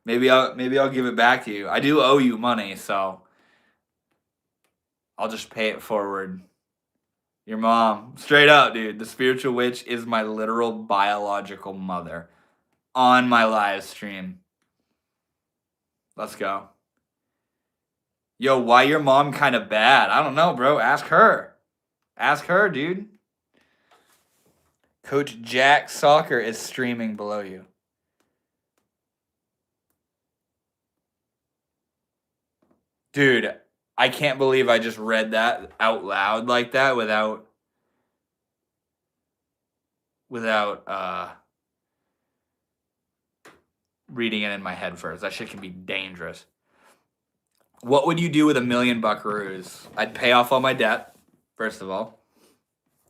[SPEAKER 1] Maybe I'll give it back to you. I do owe you money, so I'll just pay it forward. Your mom. Straight up, dude. The spiritual witch is my literal biological mother on my live stream. Let's go. Yo, why your mom kind of bad? I don't know, bro. Ask her. Ask her, dude. Coach Jack Soccer is streaming below you. Dude, I can't believe I just read that out loud like that without reading it in my head first. That shit can be dangerous. What would you do with $1 million buckaroos? I'd pay off all my debt, first of all.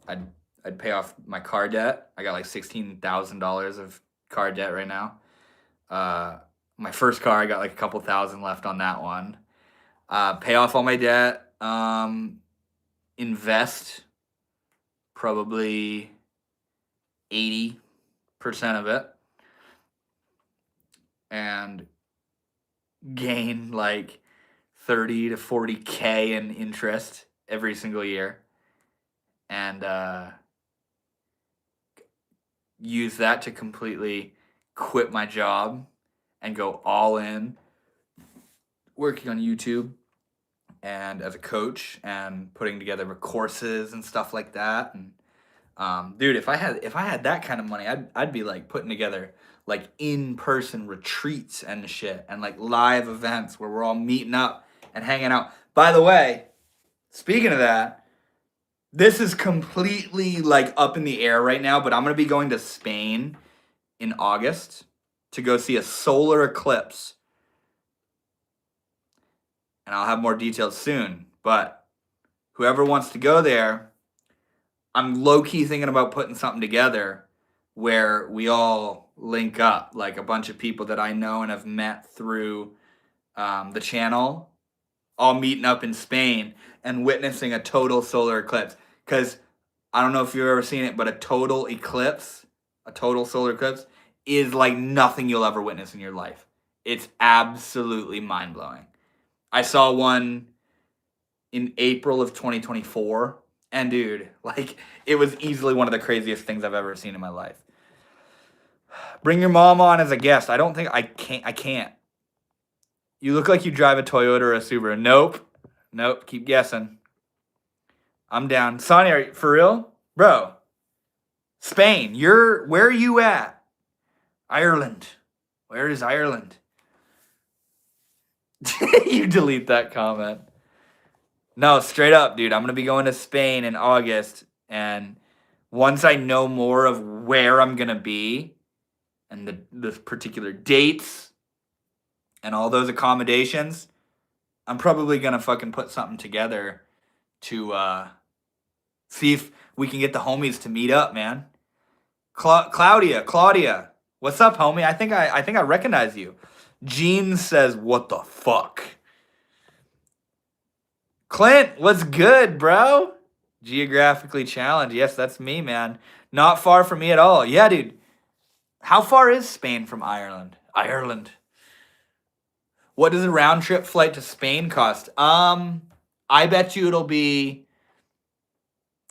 [SPEAKER 1] I'd pay off my car debt. I got like $16,000 of car debt right now. My first car, I got like a couple thousand left on that one. Pay off all my debt. Invest probably 80% of it. And gain like 30 to 40K in interest every single year. And use that to completely quit my job and go all in working on YouTube and as a coach and putting together courses and stuff like that. And dude, if I had that kind of money, I'd be like putting together like in-person retreats and shit and like live events where we're all meeting up and hanging out. By the way, speaking of that, this is completely like up in the air right now, but I'm going to be going to Spain in August to go see a solar eclipse. And I'll have more details soon. But whoever wants to go there, I'm low-key thinking about putting something together where we all link up, like a bunch of people that I know and have met through the channel, all meeting up in Spain and witnessing a total solar eclipse. Because I don't know if you've ever seen it, but a total solar eclipse, is like nothing you'll ever witness in your life. It's absolutely mind-blowing. I saw one in April of 2024, and dude, like, it was easily one of the craziest things I've ever seen in my life. Bring your mom on as a guest. I don't think I can't. You look like you drive a Toyota or a Subaru. Nope. Nope. Keep guessing. I'm down. Sonny, for real? Bro. Spain. Where are you at? Ireland. Where is Ireland? You delete that comment. No, straight up, dude. I'm going to be going to Spain in August. And once I know more of where I'm going to be and the particular dates and all those accommodations, I'm probably going to fucking put something together to see if we can get the homies to meet up, man. Claudia. What's up, homie? I think I recognize you. Gene says, what the fuck? Clint, what's good, bro? Geographically challenged. Yes, that's me, man. Not far from me at all. Yeah, dude. How far is Spain from Ireland? Ireland. What does a round trip flight to Spain cost? I bet you it'll be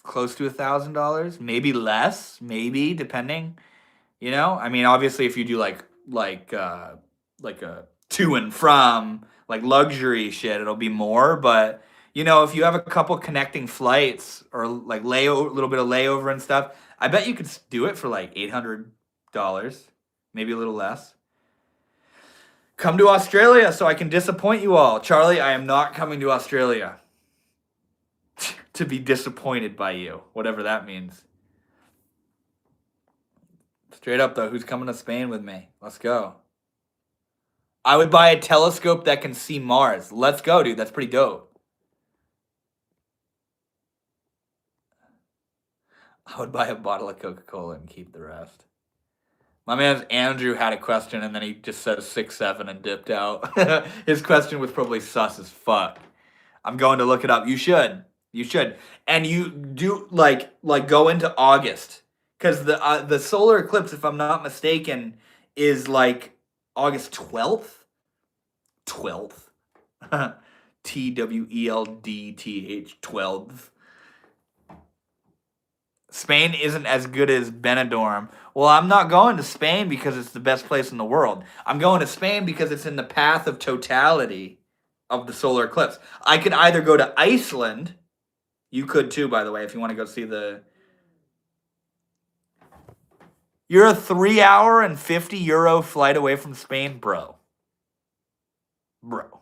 [SPEAKER 1] close to $1,000, maybe less, maybe depending. You know, I mean, obviously, if you do like a to and from like luxury shit, it'll be more. But you know, if you have a couple connecting flights or like a little bit of layover and stuff, I bet you could do it for like $800, maybe a little less. Come to Australia so I can disappoint you all. Charlie, I am not coming to Australia to be disappointed by you, whatever that means. Straight up, though, who's coming to Spain with me? Let's go. I would buy a telescope that can see Mars. Let's go, dude. That's pretty dope. I would buy a bottle of Coca-Cola and keep the rest. My man Andrew had a question, and then he just said 6'7" and dipped out. His question was probably sus as fuck. I'm going to look it up. You should. You should. And you do, like go into August. Because the solar eclipse, if I'm not mistaken, is like August 12th? 12th. TWELDTH, 12th. Spain isn't as good as Benidorm. Well, I'm not going to Spain because it's the best place in the world. I'm going to Spain because it's in the path of totality of the solar eclipse. I could either go to Iceland. You could too, by the way, if you want to go see the... You're a 3-hour and €50 flight away from Spain, bro. Bro.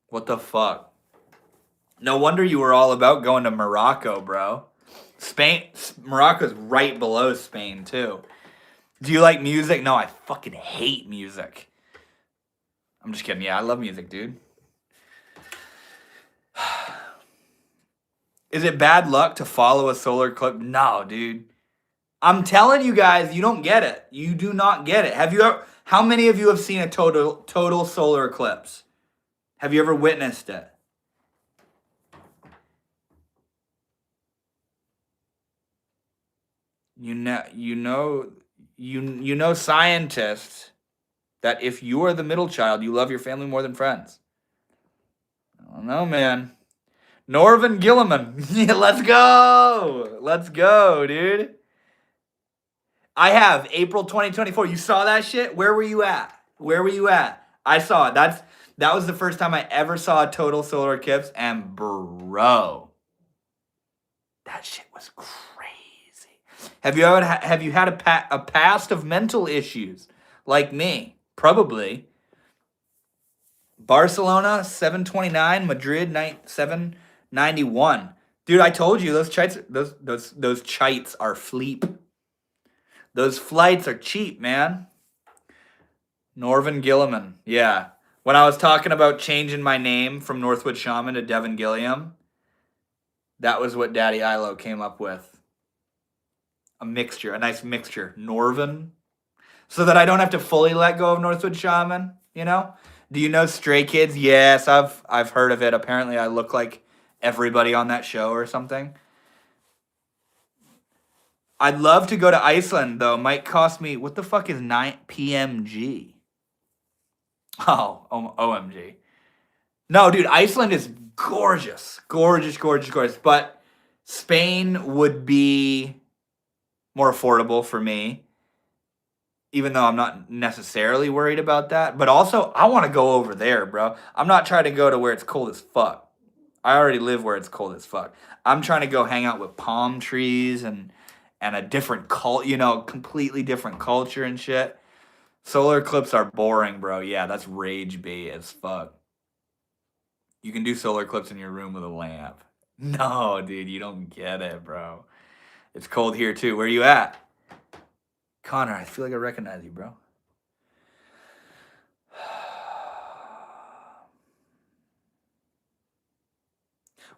[SPEAKER 1] What the fuck? No wonder you were all about going to Morocco, bro. Morocco's right below Spain, too. Do you like music? No, I fucking hate music. I'm just kidding. Yeah, I love music, dude. Is it bad luck to follow a solar eclipse? No, dude. I'm telling you guys, you don't get it. You do not get it. How many of you have seen a total solar eclipse? Have you ever witnessed it? You know scientists that if you are the middle child, you love your family more than friends. I don't know, man. Norvin Gilliman. Let's go. Let's go, dude. I have April 2024. You saw that shit? Where were you at? Where were you at? I saw it. That was the first time I ever saw a total solar eclipse, and bro, that shit was crazy. Have you had a past of mental issues like me? Probably. Barcelona 729, Madrid 791. Dude, I told you those chites are fleep. Those flights are cheap, man. Norvin Gilliman. Yeah. When I was talking about changing my name from Northwood Shaman to Devin Gilliam, that was what Daddy Ilo came up with. A nice mixture. Norvin. So that I don't have to fully let go of Northwood Shaman, you know? Do you know Stray Kids? Yes, I've heard of it. Apparently I look like everybody on that show or something. I'd love to go to Iceland, though. Might cost me... What the fuck is 9 PMG? Oh, OMG. No, dude, Iceland is gorgeous. Gorgeous, gorgeous, gorgeous. But Spain would be more affordable for me. even though I'm not necessarily worried about that. But also, I want to go over there, bro. I'm not trying to go to where it's cold as fuck. I already live where it's cold as fuck. I'm trying to go hang out with palm trees and a different completely different culture and shit. Solar eclipses are boring, bro. Yeah, that's rage bait as fuck. You can do solar eclipse in your room with a lamp. No, dude, you don't get it, bro. It's cold here too. Where you at? Connor, I feel like I recognize you, bro.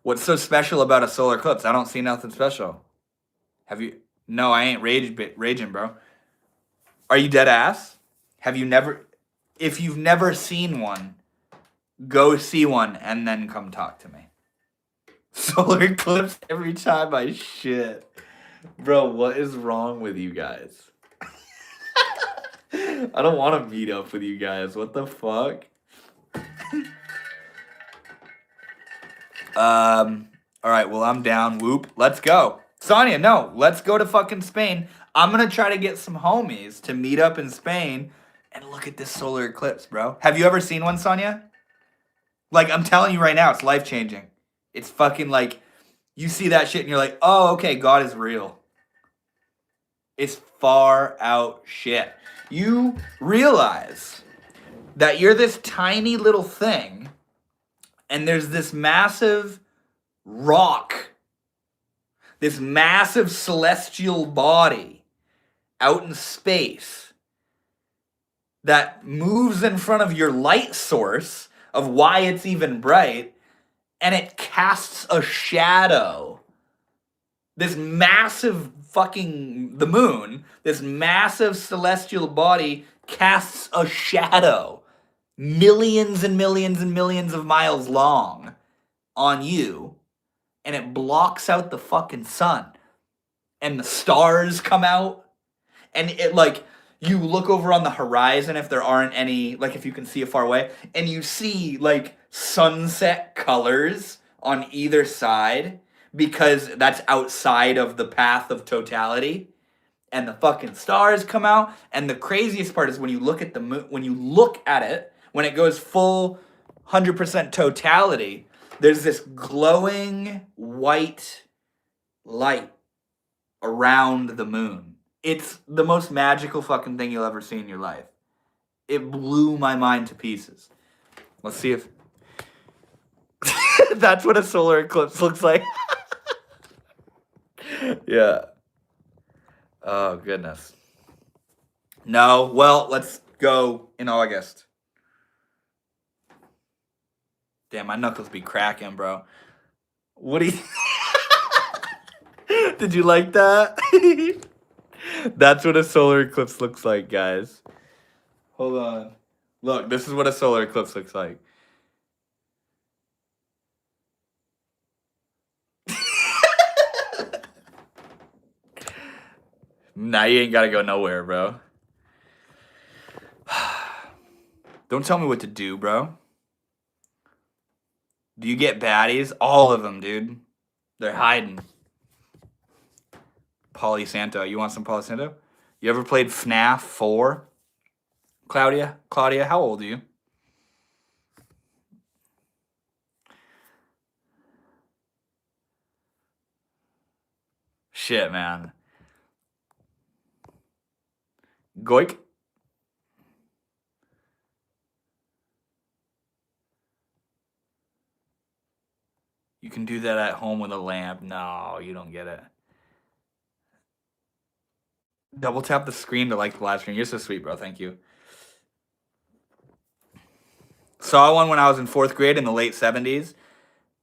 [SPEAKER 1] What's so special about a solar eclipse? I don't see nothing special. Have you? No, I ain't raging, bro. Are you dead ass? Have you never? If you've never seen one, go see one and then come talk to me. Solar eclipse every time I shit. Bro, what is wrong with you guys? I don't want to meet up with you guys. What the fuck? All right, well, I'm down. Whoop. Let's go. Sonia, no. Let's go to fucking Spain. I'm going to try to get some homies to meet up in Spain and look at this solar eclipse, bro. Have you ever seen one, Sonia? Like, I'm telling you right now, it's life-changing. It's fucking like, you see that shit and you're like, oh, okay, God is real. It's far out shit. You realize that you're this tiny little thing and there's this massive rock, this massive celestial body out in space that moves in front of your light source of why it's even bright, and it casts a shadow. This massive the moon, this massive celestial body casts a shadow millions and millions and millions of miles long on you, and it blocks out the fucking sun, and the stars come out, and it like, you look over on the horizon if there aren't any, like if you can see it far away, and you see like sunset colors on either side because that's outside of the path of totality, and the fucking stars come out. And the craziest part is when you look at the moon, when you look at it, when it goes full 100% totality, there's this glowing white light around the moon. It's the most magical fucking thing you'll ever see in your life. It blew my mind to pieces. Let's see if that's what a solar eclipse looks like. Yeah. Oh, goodness. No, well, let's go in August. Damn, my knuckles be cracking, bro. What do you... Did you like that? That's what a solar eclipse looks like, guys. Hold on. Look, this is what a solar eclipse looks like. Nah, you ain't gotta go nowhere, bro. Don't tell me what to do, bro. Do you get baddies? All of them, dude. They're hiding. Palo Santo. You want some Palo Santo? You ever played FNAF 4? Claudia, how old are you? Shit, man. Goik? You can do that at home with a lamp. No, you don't get it. Double tap the screen to like the live stream. You're so sweet, bro. Thank you. Saw one when I was in 4th grade in the late 70s.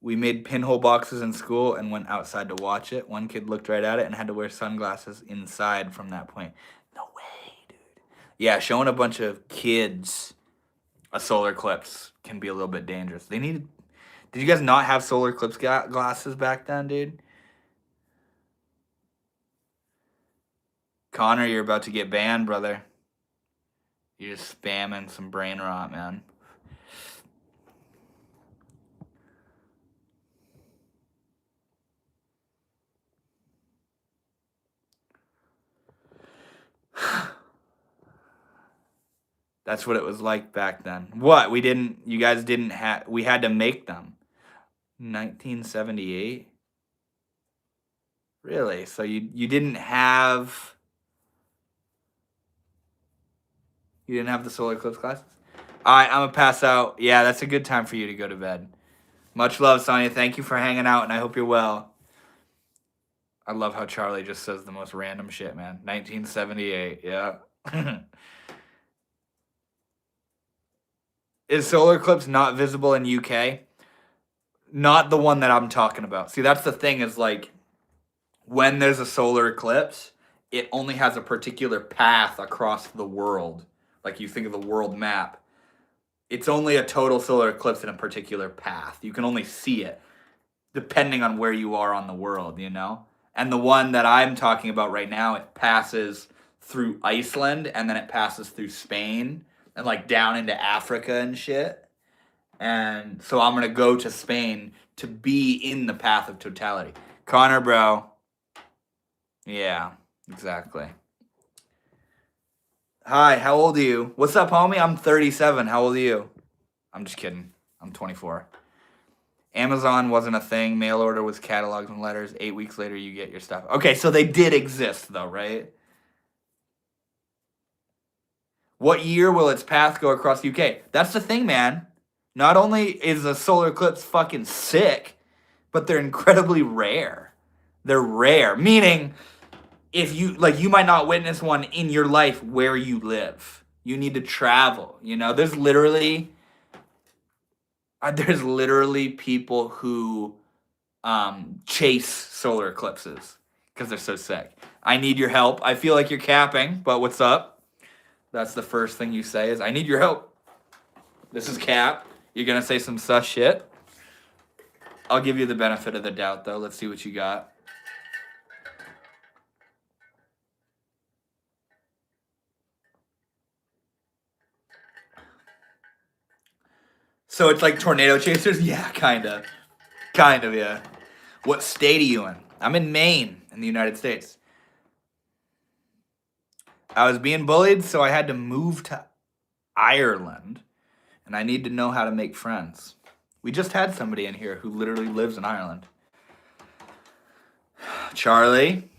[SPEAKER 1] We made pinhole boxes in school and went outside to watch it. One kid looked right at it and had to wear sunglasses inside from that point. No way, dude. Yeah, showing a bunch of kids a solar eclipse can be a little bit dangerous. Did you guys not have solar eclipse glasses back then, dude? Connor, you're about to get banned, brother. You're just spamming some brain rot, man. That's what it was like back then. What? You guys didn't have, we had to make them. 1978? Really? So you didn't have, the solar eclipse classes? All right, I'm gonna pass out. Yeah, that's a good time for you to go to bed. Much love, Sonia. Thank you for hanging out, and I hope you're well. I love how Charlie just says the most random shit, man. 1978, yeah. Is solar eclipse not visible in UK? Not the one that I'm talking about. See, that's the thing is like, when there's a solar eclipse, it only has a particular path across the world. Like you think of the world map. It's only a total solar eclipse in a particular path. You can only see it depending on where you are on the world, you know? And the one that I'm talking about right now, it passes through Iceland and then it passes through Spain and like down into Africa and shit. And so I'm going to go to Spain to be in the path of totality. Connor, bro. Yeah, exactly. Hi, how old are you? What's up, homie? I'm 37. How old are you? I'm just kidding. I'm 24. Amazon wasn't a thing. Mail order was catalogs and letters. 8 weeks later, you get your stuff. Okay, so they did exist, though, right? What year will its path go across the UK? That's the thing, man. Not only is a solar eclipse fucking sick, but they're incredibly rare. They're rare, meaning if you you might not witness one in your life where you live. You need to travel. You know, there's literally people who chase solar eclipses because they're so sick. I need your help. I feel like you're capping, but what's up? That's the first thing you say is, I need your help. This is cap. You're going to say some sus shit. I'll give you the benefit of the doubt, though. Let's see what you got. So it's like tornado chasers? Yeah, kind of. Kind of, yeah. What state are you in? I'm in Maine, in the United States. I was being bullied, so I had to move to Ireland, and I need to know how to make friends. We just had somebody in here who literally lives in Ireland. Charlie,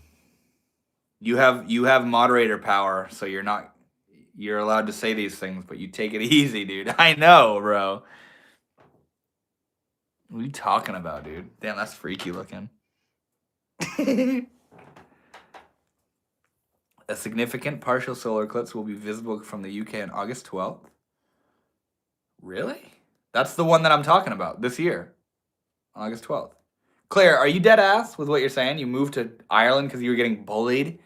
[SPEAKER 1] you have moderator power, so you're allowed to say these things, but you take it easy, dude. I know, bro. What are you talking about, dude? Damn, that's freaky looking. A significant partial solar eclipse will be visible from the UK on August 12th. Really? That's the one that I'm talking about this year. August 12th. Claire, are you dead ass with what you're saying? You moved to Ireland because you were getting bullied?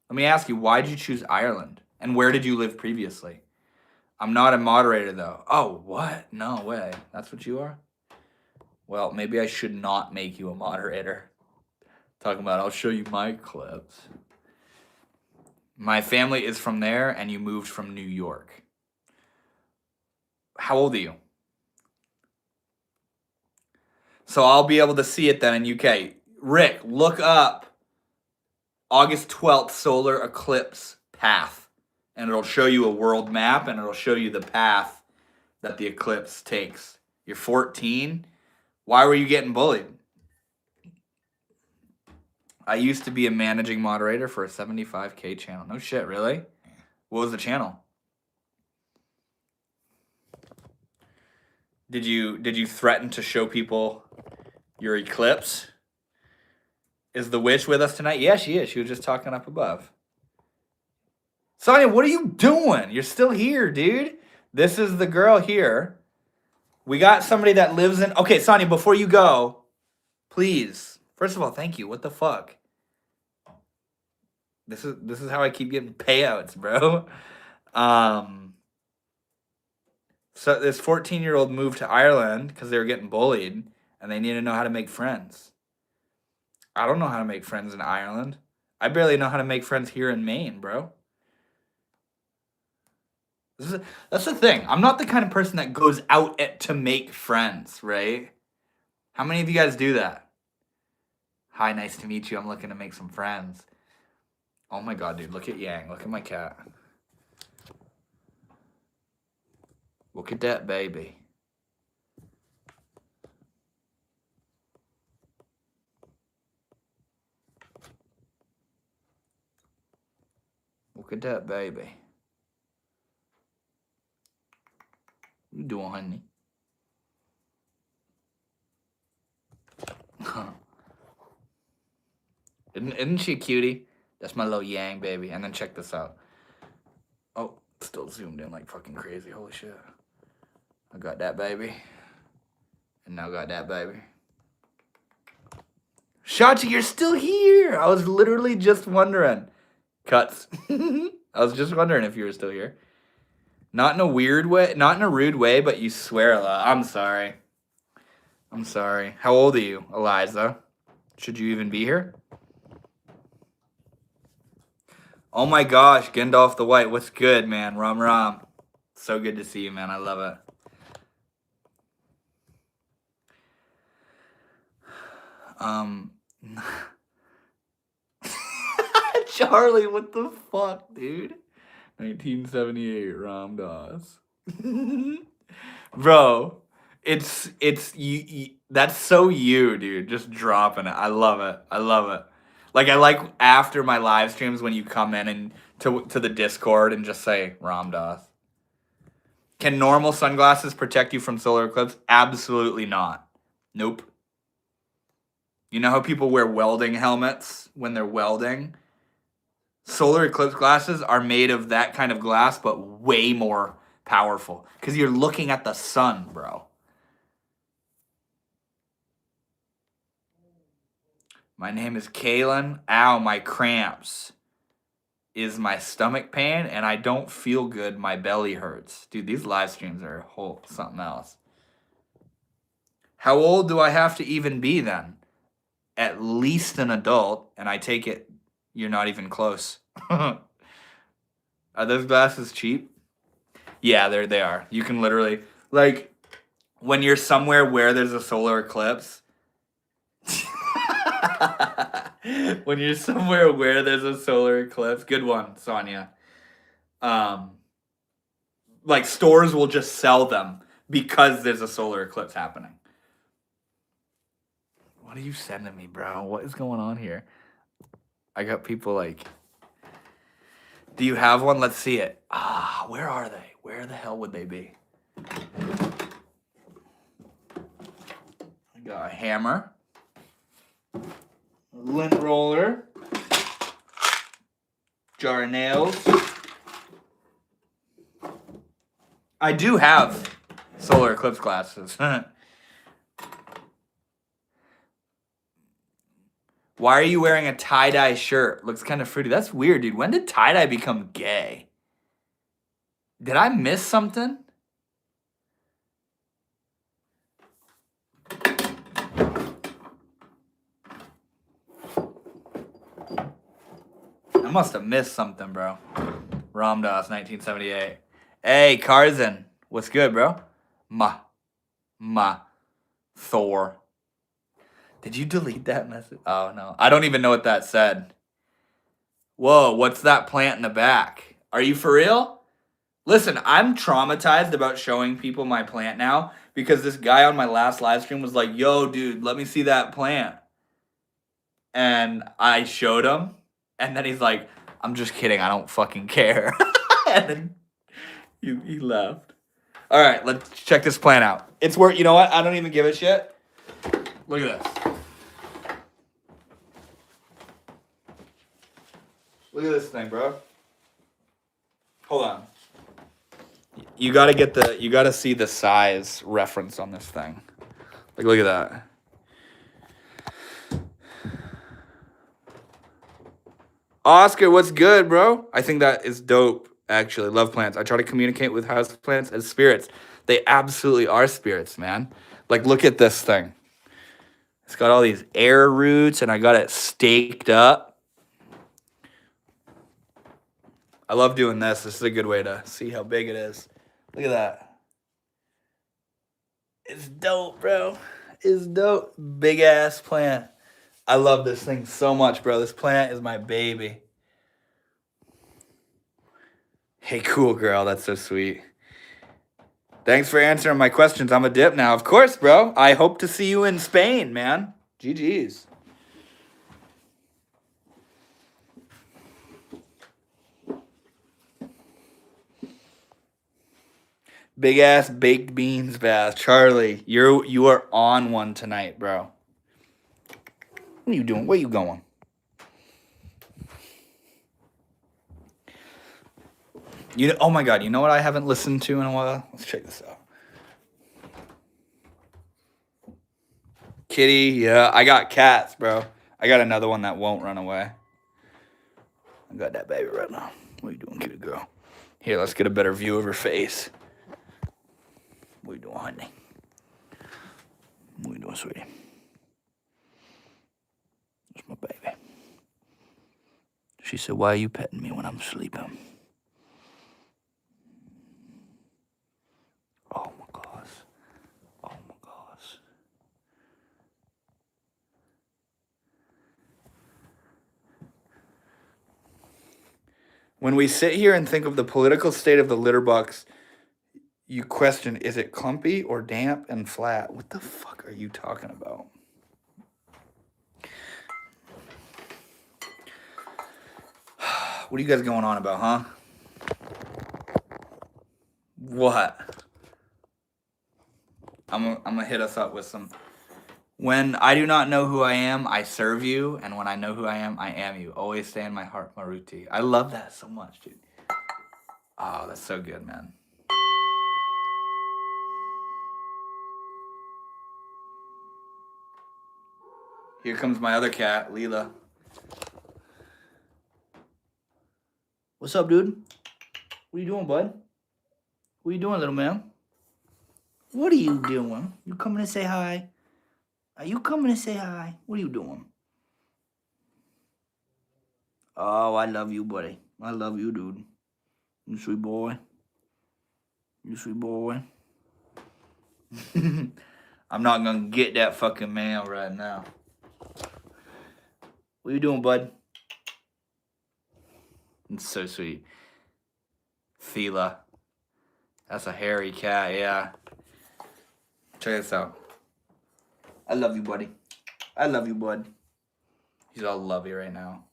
[SPEAKER 1] Let me ask you, why did you choose Ireland? And where did you live previously? I'm not a moderator, though. Oh, what? No way. That's what you are? Well, maybe I should not make you a moderator. Talking about, I'll show you my clips. My family is from there, and you moved from New York. How old are you? So I'll be able to see it then in UK. Rick, look up August 12th solar eclipse path. And it'll show you a world map, and it'll show you the path that the eclipse takes. You're 14. Why were you getting bullied? I used to be a managing moderator for a 75K channel. No shit, really? What was the channel? Did you threaten to show people your eclipse? Is the witch with us tonight? Yeah, she is. She was just talking up above. Sonia, what are you doing? You're still here, dude. This is the girl here. We got somebody that lives in... Okay, Sonia, before you go, please. First of all, thank you. What the fuck? This is how I keep getting payouts, bro. So this 14-year-old moved to Ireland because they were getting bullied, and they need to know how to make friends. I don't know how to make friends in Ireland. I barely know how to make friends here in Maine, bro. That's the thing. I'm not the kind of person that goes out to make friends, right? How many of you guys do that? Hi, nice to meet you. I'm looking to make some friends. Oh my god, dude. Look at Yang. Look at my cat. Look at that, baby. Look at that, baby. What you doing, honey? Isn't she a cutie? That's my little Yang baby. And then check this out. Oh, still zoomed in like fucking crazy. Holy shit. I got that baby. And now got that baby. Shachi, you're still here. I was literally just wondering. Cuts. I was just wondering if you were still here. Not in a weird way, not in a rude way, but you swear a lot. I'm sorry. I'm sorry. How old are you, Eliza? Should you even be here? Oh my gosh, Gandalf the White. What's good, man? Ram Ram. So good to see you, man. I love it. Charlie, what the fuck, dude? 1978, Ram Dass. Bro, it's you, that's so you, dude. Just dropping it. I love it. I love it. Like I like after my live streams when you come in and to the Discord and just say Ram Dass. Can normal sunglasses protect you from solar eclipse? Absolutely not. Nope. You know how people wear welding helmets when they're welding? Solar eclipse glasses are made of that kind of glass, but way more powerful. Because you're looking at the sun, bro. My name is Kaylin. Ow, my cramps. Is my stomach pain, and I don't feel good. My belly hurts. Dude, these live streams are whole something else. How old do I have to even be then? At least an adult, and I take it you're not even close. Are those glasses cheap? Yeah, they are. You can literally, like, when you're somewhere where there's a solar eclipse. When you're somewhere where there's a solar eclipse. Good one, Sonia. Like, stores will just sell them because there's a solar eclipse happening. What are you sending me, bro? What is going on here? I got people like, do you have one? Let's see it. Ah, where are they? Where the hell would they be? I got a hammer, a lint roller, jar of nails. I do have solar eclipse glasses. Why are you wearing a tie-dye shirt? Looks kind of fruity. That's weird, dude. When did tie-dye become gay? Did I miss something? I must have missed something, bro. Ram Dass, 1978. Hey, Karzan. What's good, bro? Thor. Did you delete that message? Oh, no. I don't even know what that said. Whoa, what's that plant in the back? Are you for real? Listen, I'm traumatized about showing people my plant now because this guy on my last live stream was like, yo, dude, let me see that plant. And I showed him, and then he's like, I'm just kidding. I don't fucking care. And then he left. All right, let's check this plant out. It's worth, you know what? I don't even give a shit. Look at this. Look at this thing, bro. Hold on. You gotta see the size reference on this thing. Like, look at that. Oscar, what's good, bro? I think that is dope, actually. Love plants. I try to communicate with house plants as spirits. They absolutely are spirits, man. Like, look at this thing. It's got all these air roots, and I got it staked up. I love doing this. This is a good way to see how big it is. Look at that. It's dope, bro. It's dope. Big ass plant. I love this thing so much, bro. This plant is my baby. Hey, cool girl. That's so sweet. Thanks for answering my questions. I'm a dip now. Of course, bro. I hope to see you in Spain, man. GG's. Big ass baked beans, Bass. Charlie, you are on one tonight, bro. What are you doing? Where you going? Oh my god, you know what I haven't listened to in a while? Let's check this out. Kitty, yeah, I got cats, bro. I got another one that won't run away. I got that baby right now. What are you doing, kitty girl? Here, let's get a better view of her face. What are you doing, honey? What are you doing, sweetie? That's my baby. She said, why are you petting me when I'm sleeping? Oh my gosh. Oh my gosh. When we sit here and think of the political state of the litter box, you question, is it clumpy or damp and flat? What the fuck are you talking about? What are you guys going on about, huh? What? I'm gonna hit us up with some. When I do not know who I am, I serve you, and when I know who I am you. Always stay in my heart, Maruti. I love that so much, dude. Oh, that's so good, man. Here comes my other cat, Leela. What's up, dude? What are you doing, bud? What are you doing, little man? What are you doing? You coming to say hi? Are you coming to say hi? What are you doing? Oh, I love you, buddy. I love you, dude. You sweet boy. You sweet boy. I'm not gonna get that fucking mail right now. What you doing, bud? It's so sweet. Fila. That's a hairy cat, yeah. Check this out. I love you, buddy. I love you, bud. He's all lovey right now.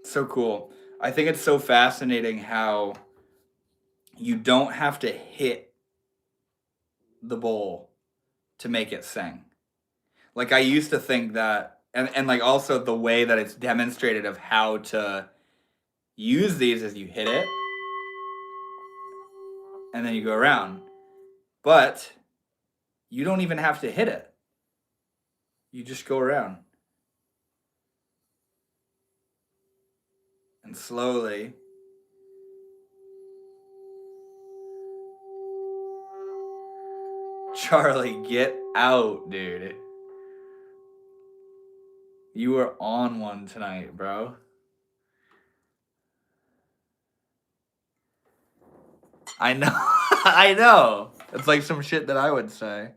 [SPEAKER 1] So cool. I think it's so fascinating how you don't have to hit the bowl to make it sing. Like I used to think that, and like also the way that it's demonstrated of how to use these is you hit it and then you go around. But you don't even have to hit it. You just go around. And slowly Charlie, get out, dude. You are on one tonight, bro. I know. I know. It's like some shit that I would say.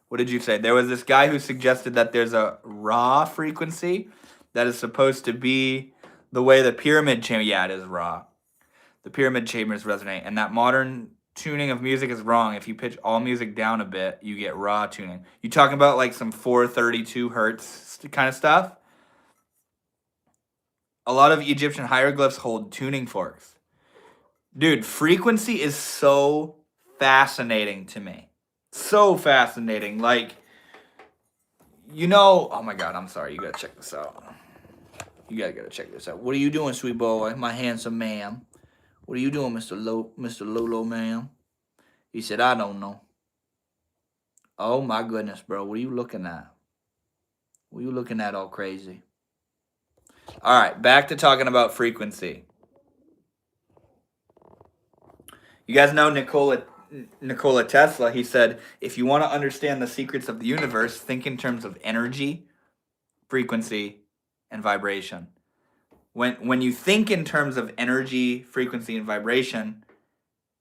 [SPEAKER 1] What did you say? There was this guy who suggested that there's a raw frequency that is supposed to be the way the pyramid chamber. Yeah, it is raw. The pyramid chambers resonate, and that modern tuning of music is wrong. If you pitch all music down a bit, you get raw tuning. You talking about like some 432 hertz kind of stuff? A lot of Egyptian hieroglyphs hold tuning forks. Dude, frequency is so fascinating to me. So fascinating. Like, oh my God, I'm sorry. You gotta check this out. You gotta check this out. What are you doing, sweet boy? My handsome man. What are you doing, Mr. Lolo man? He said, I don't know. Oh my goodness, bro. What are you looking at? What are you looking at all crazy? All right, back to talking about frequency. You guys know Nikola Tesla? He said, if you want to understand the secrets of the universe, think in terms of energy, frequency, and vibration. When you think in terms of energy, frequency, and vibration,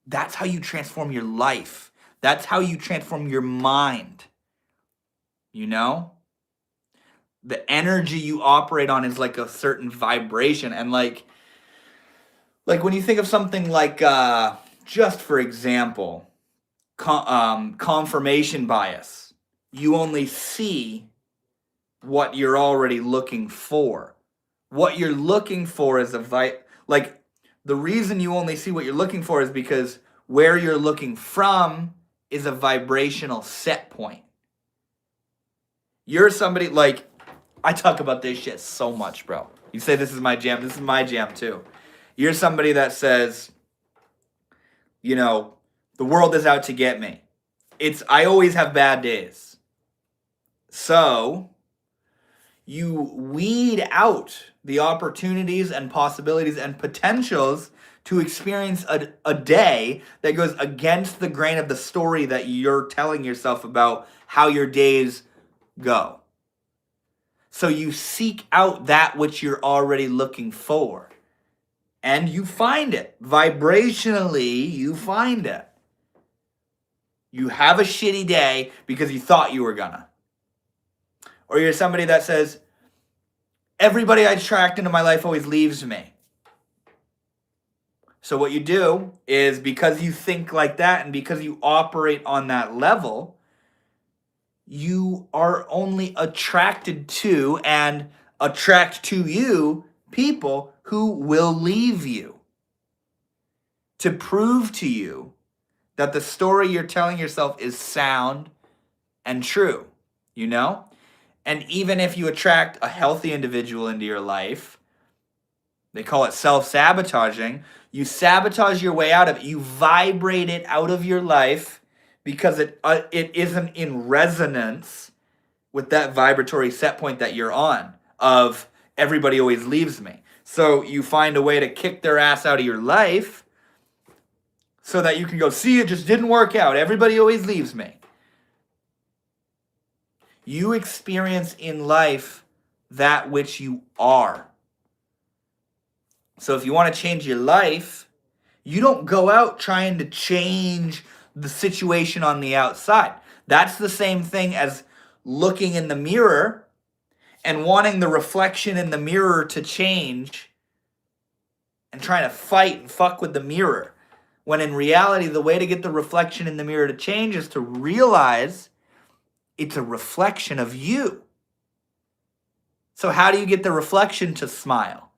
[SPEAKER 1] that's how you transform your life. That's how you transform your mind. You know? The energy you operate on is like a certain vibration. And like when you think of something like, just for example, confirmation bias, you only see what you're already looking for. What you're looking for is like the reason you only see what you're looking for is because where you're looking from is a vibrational set point. You're somebody like, I talk about this shit so much, bro. You say this is my jam. This is my jam too. You're somebody that says, you know, the world is out to get me. I always have bad days. So you weed out the opportunities and possibilities and potentials to experience a day that goes against the grain of the story that you're telling yourself about how your days go. So you seek out that which you're already looking for. And you find it. Vibrationally, you find it. You have a shitty day because you thought you were gonna. Or you're somebody that says, everybody I attract into my life always leaves me. So what you do is, because you think like that and because you operate on that level, you are only attracted to and attract to you people who will leave you. To prove to you that the story you're telling yourself is sound and true, you know? And even if you attract a healthy individual into your life, they call it self-sabotaging. You sabotage your way out of it. You vibrate it out of your life because it isn't in resonance with that vibratory set point that you're on of everybody always leaves me. So you find a way to kick their ass out of your life so that you can go, see, it just didn't work out. Everybody always leaves me. You experience in life that which you are. So if you want to change your life, you don't go out trying to change the situation on the outside. That's the same thing as looking in the mirror and wanting the reflection in the mirror to change and trying to fight and fuck with the mirror. When in reality, the way to get the reflection in the mirror to change is to realize it's a reflection of you. So how do you get the reflection to smile?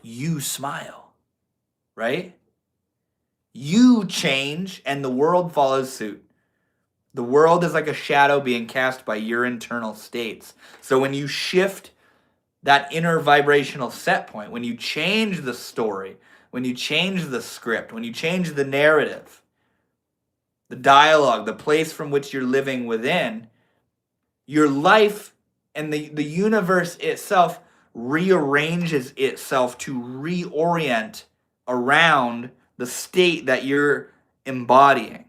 [SPEAKER 1] You smile, right? You change and the world follows suit. The world is like a shadow being cast by your internal states. So when you shift that inner vibrational set point, when you change the story, when you change the script, when you change the narrative, the dialogue, the place from which you're living within, your life and the universe itself rearranges itself to reorient around the state that you're embodying.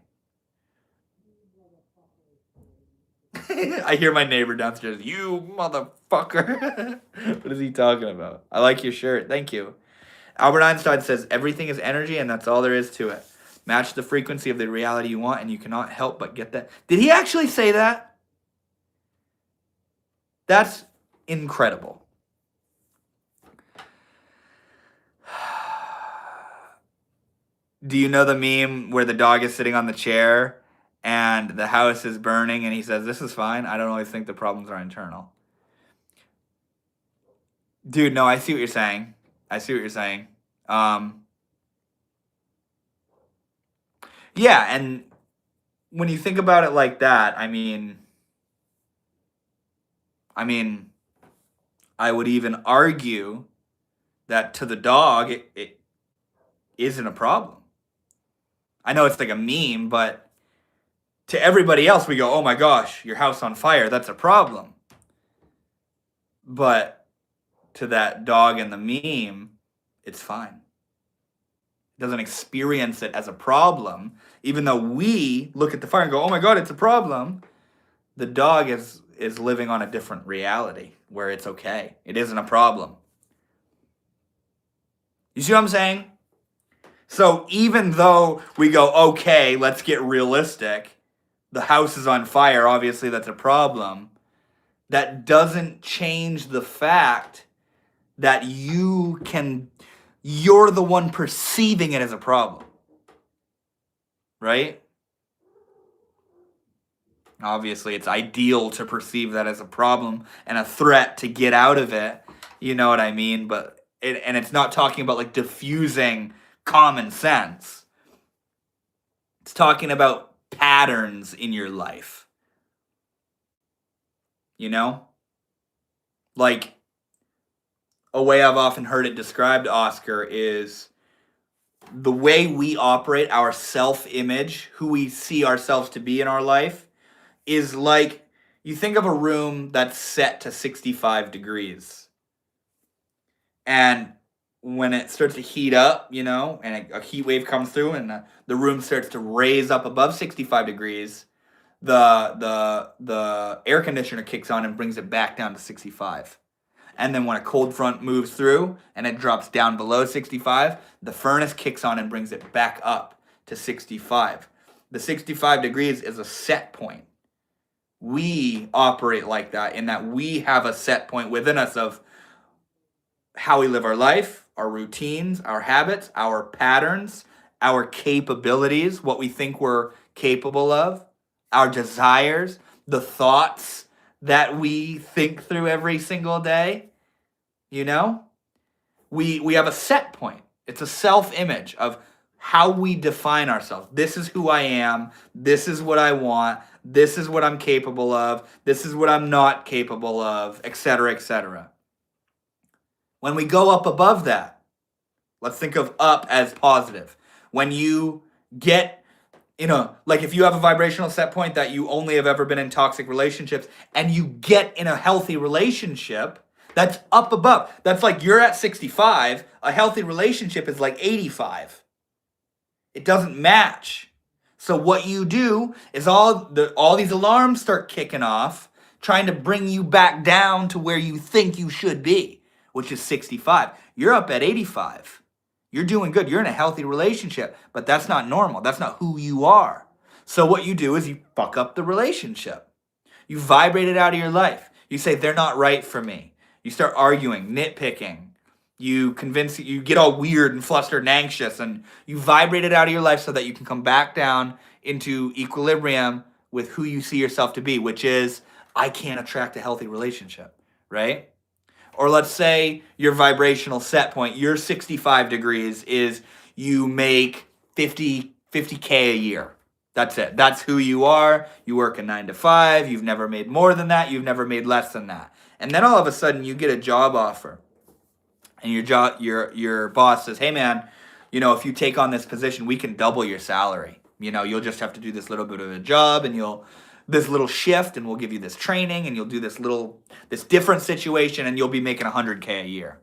[SPEAKER 1] I hear my neighbor downstairs, you motherfucker. What is he talking about? I like your shirt. Thank you. Albert Einstein says everything is energy and that's all there is to it. Match the frequency of the reality you want and you cannot help but get that. Did he actually say that? That's incredible. Do you know the meme where the dog is sitting on the chair and the house is burning and he says, this is fine. I don't always think the problems are internal. Dude, no, I see what you're saying. Yeah, and when you think about it like that, I mean, I would even argue that to the dog, it isn't a problem. I know it's like a meme, but to everybody else, we go, oh my gosh, your house on fire, that's a problem. But to that dog in the meme, it's fine. It doesn't experience it as a problem. Even though we look at the fire and go, oh my God, it's a problem. The dog is living on a different reality where it's okay. It isn't a problem. You see what I'm saying? So even though we go, okay, let's get realistic, the house is on fire, obviously that's a problem, that doesn't change the fact that you're the one perceiving it as a problem. Right? Obviously, it's ideal to perceive that as a problem and a threat to get out of it. You know what I mean? But it's not talking about like diffusing common sense. It's talking about patterns in your life. You know? Like, a way I've often heard it described, Oscar, is the way we operate, our self-image, who we see ourselves to be in our life, is like, you think of a room that's set to 65 degrees. And when it starts to heat up, you know, and a heat wave comes through and the room starts to raise up above 65 degrees, the air conditioner kicks on and brings it back down to 65. And then when a cold front moves through and it drops down below 65, the furnace kicks on and brings it back up to 65. The 65 degrees is a set point. We operate like that in that we have a set point within us of how we live our life, our routines, our habits, our patterns, our capabilities, what we think we're capable of, our desires, the thoughts that we think through every single day. You know? We have a set point. It's a self-image of how we define ourselves. This is who I am. This is what I want. This is what I'm capable of. This is what I'm not capable of, etc., etc. When we go up above that, let's think of up as positive. When you get, like if you have a vibrational set point that you only have ever been in toxic relationships and you get in a healthy relationship, that's up above. That's like you're at 65. A healthy relationship is like 85. It doesn't match. So what you do is all these alarms start kicking off, trying to bring you back down to where you think you should be, which is 65. You're up at 85. You're doing good. You're in a healthy relationship, but that's not normal. That's not who you are. So what you do is you fuck up the relationship. You vibrate it out of your life. You say, they're not right for me. You start arguing, nitpicking. You get all weird and flustered and anxious, and you vibrate it out of your life so that you can come back down into equilibrium with who you see yourself to be, which is, I can't attract a healthy relationship, right? Or let's say your vibrational set point, your 65 degrees is you make 50K a year. That's it. That's who you are. You work a 9 to 5. You've never made more than that. You've never made less than that. And then all of a sudden you get a job offer. And your boss says, hey man, if you take on this position, we can double your salary. You'll just have to do this little bit of a job and this little shift, and we'll give you this training, and you'll do this different situation, and you'll be making 100K a year.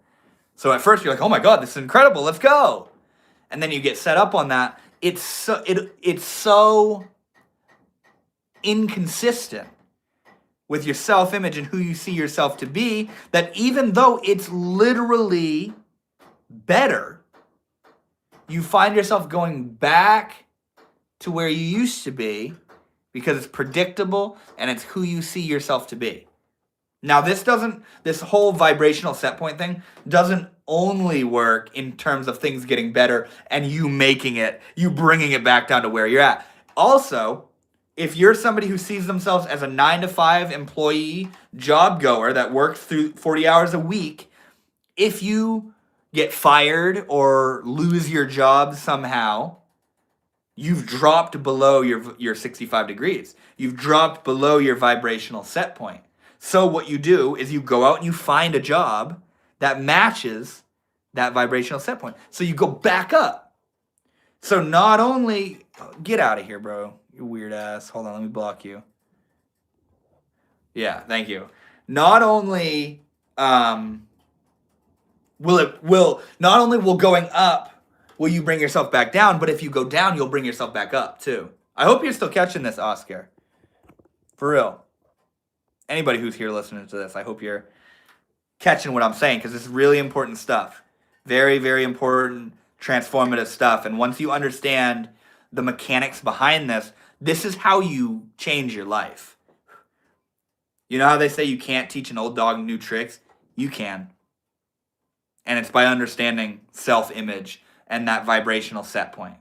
[SPEAKER 1] So at first you're like, oh my God, this is incredible, let's go. And then you get set up on that. It's so inconsistent with your self-image and who you see yourself to be that even though it's literally better, you find yourself going back to where you used to be because it's predictable and it's who you see yourself to be. Now, this whole vibrational set point thing doesn't only work in terms of things getting better and you bringing it back down to where you're at. Also, if you're somebody who sees themselves as a 9 to 5 employee job goer that works through 40 hours a week, if you get fired or lose your job somehow, you've dropped below your 65 degrees. You've dropped below your vibrational set point. So what you do is you go out and you find a job that matches that vibrational set point. So you go back up. So not only, get out of here, bro. You weird ass. Hold on, let me block you. Yeah, thank you. Not only will going up will you bring yourself back down, but if you go down, you'll bring yourself back up too. I hope you're still catching this, Oscar. For real. Anybody who's here listening to this, I hope you're catching what I'm saying, because this is really important stuff. Very, very important, transformative stuff. And once you understand the mechanics behind this, this is how you change your life. You know how they say you can't teach an old dog new tricks? You can. And it's by understanding self-image and that vibrational set point.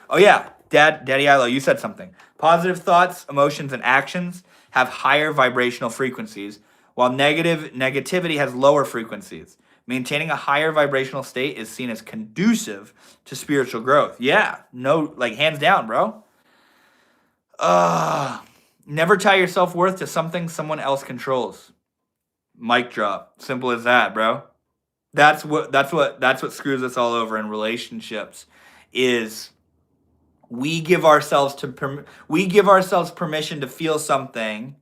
[SPEAKER 1] Oh yeah, Daddy Ilo, you said something. Positive thoughts, emotions, and actions have higher vibrational frequencies, while negativity has lower frequencies. Maintaining a higher vibrational state is seen as conducive to spiritual growth. Yeah, no, like hands down, bro. Never tie your self-worth to something someone else controls. Mic drop. Simple as that, bro. That's what screws us all over in relationships is we give ourselves permission to feel something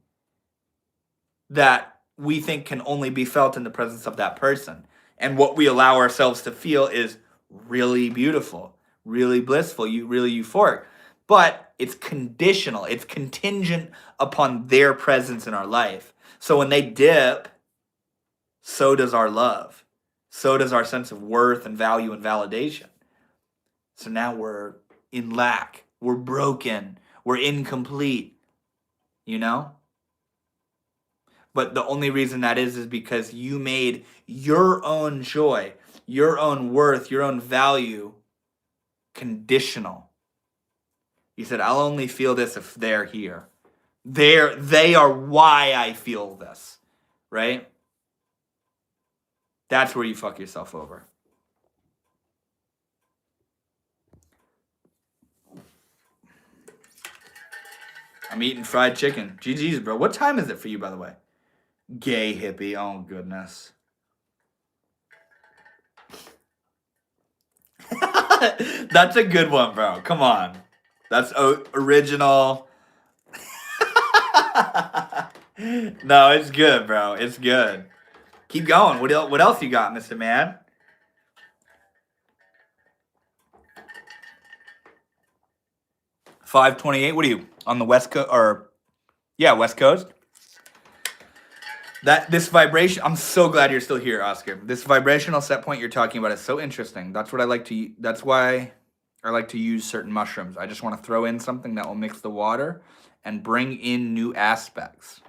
[SPEAKER 1] that we think can only be felt in the presence of that person. And what we allow ourselves to feel is really beautiful, really blissful, really euphoric. But it's conditional. It's contingent upon their presence in our life. So when they dip, so does our love. So does our sense of worth and value and validation. So now we're in lack. We're broken. We're incomplete. You know? But the only reason that is because you made your own joy, your own worth, your own value conditional. You said, I'll only feel this if they're here. They are why I feel this, right? That's where you fuck yourself over. I'm eating fried chicken. GG's, bro. What time is it for you, by the way? Gay hippie. Oh, goodness. That's a good one, bro. Come on. That's original. No, it's good, bro. It's good. Keep going. What else you got, Mr. Man? $5.28. What are you on the West Coast? West Coast. This vibration. I'm so glad you're still here, Oscar. This vibrational set point you're talking about is so interesting. That's what I like to. That's why I like to use certain mushrooms. I just want to throw in something that will mix the water and bring in new aspects.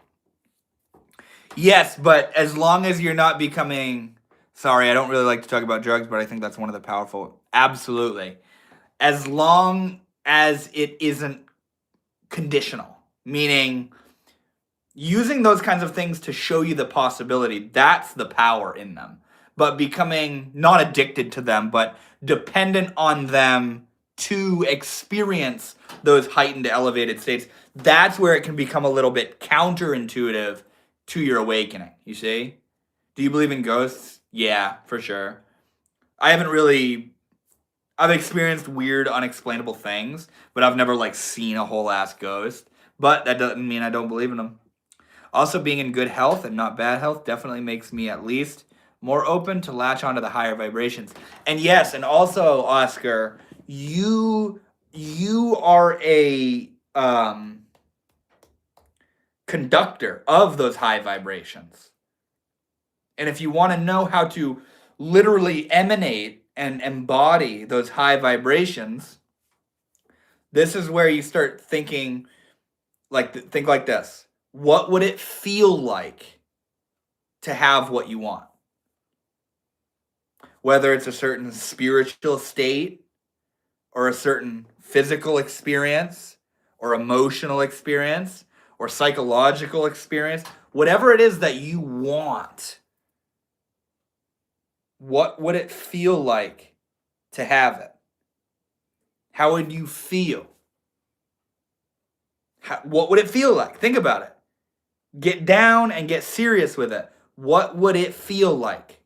[SPEAKER 1] Yes, but as long as you're not becoming... Sorry, I don't really like to talk about drugs, but I think that's one of the powerful... Absolutely. As long as it isn't conditional, meaning using those kinds of things to show you the possibility, that's the power in them. But becoming not addicted to them, but dependent on them to experience those heightened, elevated states, that's where it can become a little bit counterintuitive to your awakening, you see? Do you believe in ghosts? Yeah, for sure. I've experienced weird, unexplainable things, but I've never, seen a whole-ass ghost. But that doesn't mean I don't believe in them. Also, being in good health and not bad health definitely makes me at least more open to latch onto the higher vibrations. And yes, and also, Oscar, you are a conductor of those high vibrations. And if you want to know how to literally emanate and embody those high vibrations, this is where you start thinking think like this. What would it feel like to have what you want? Whether it's a certain spiritual state or a certain physical experience or emotional experience or psychological experience, whatever it is that you want, what would it feel like to have it? How would you feel? What would it feel like? Think about it. Get down and get serious with it. What would it feel like?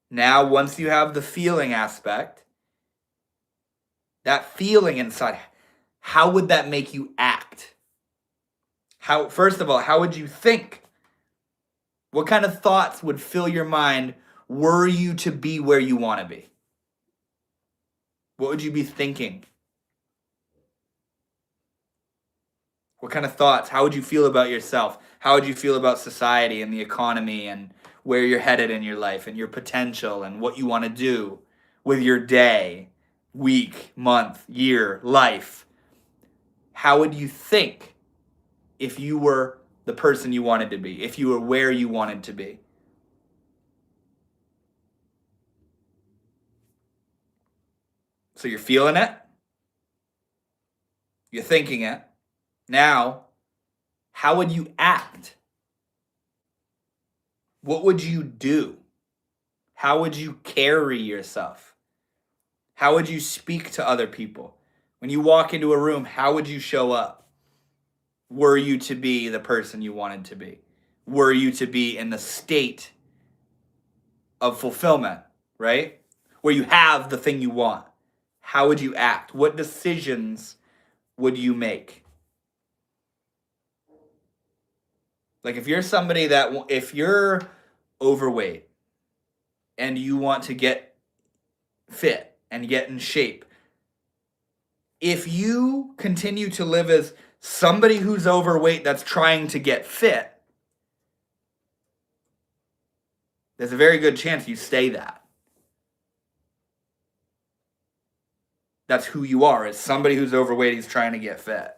[SPEAKER 1] Now, once you have the feeling aspect, that feeling inside, how would that make you act? First of all, how would you think? What kind of thoughts would fill your mind were you to be where you want to be? What would you be thinking? What kind of thoughts? How would you feel about yourself? How would you feel about society and the economy and where you're headed in your life and your potential and what you want to do with your day, week, month, year, life? How would you think if you were the person you wanted to be, if you were where you wanted to be? So you're feeling it. You're thinking it. Now, how would you act? What would you do? How would you carry yourself? How would you speak to other people? When you walk into a room, how would you show up? Were you to be the person you wanted to be? Were you to be in the state of fulfillment, right? Where you have the thing you want? How would you act? What decisions would you make? Like if you're somebody if you're overweight and you want to get fit and get in shape, if you continue to live as somebody who's overweight that's trying to get fit, there's a very good chance you stay that. That's who you are, as somebody who's overweight who's trying to get fit.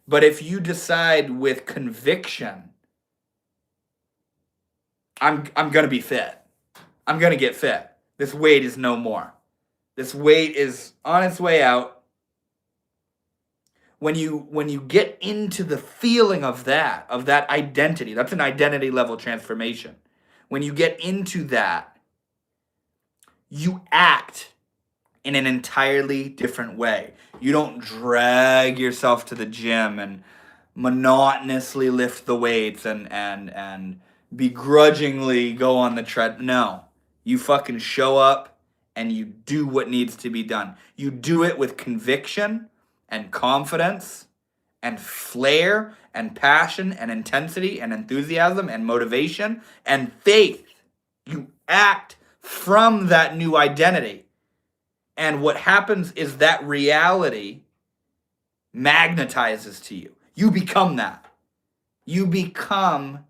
[SPEAKER 1] But if you decide with conviction, I'm going to be fit. I'm going to get fit. This weight is no more. This weight is on its way out. When you get into the feeling of that identity, that's an identity level transformation. When you get into that, you act in an entirely different way. You don't drag yourself to the gym and monotonously lift the weights and begrudgingly go on the tread. No. You fucking show up and you do what needs to be done. You do it with conviction and confidence and flair and passion and intensity and enthusiasm and motivation and faith. You act from that new identity. And what happens is that reality magnetizes to you. You become that. You become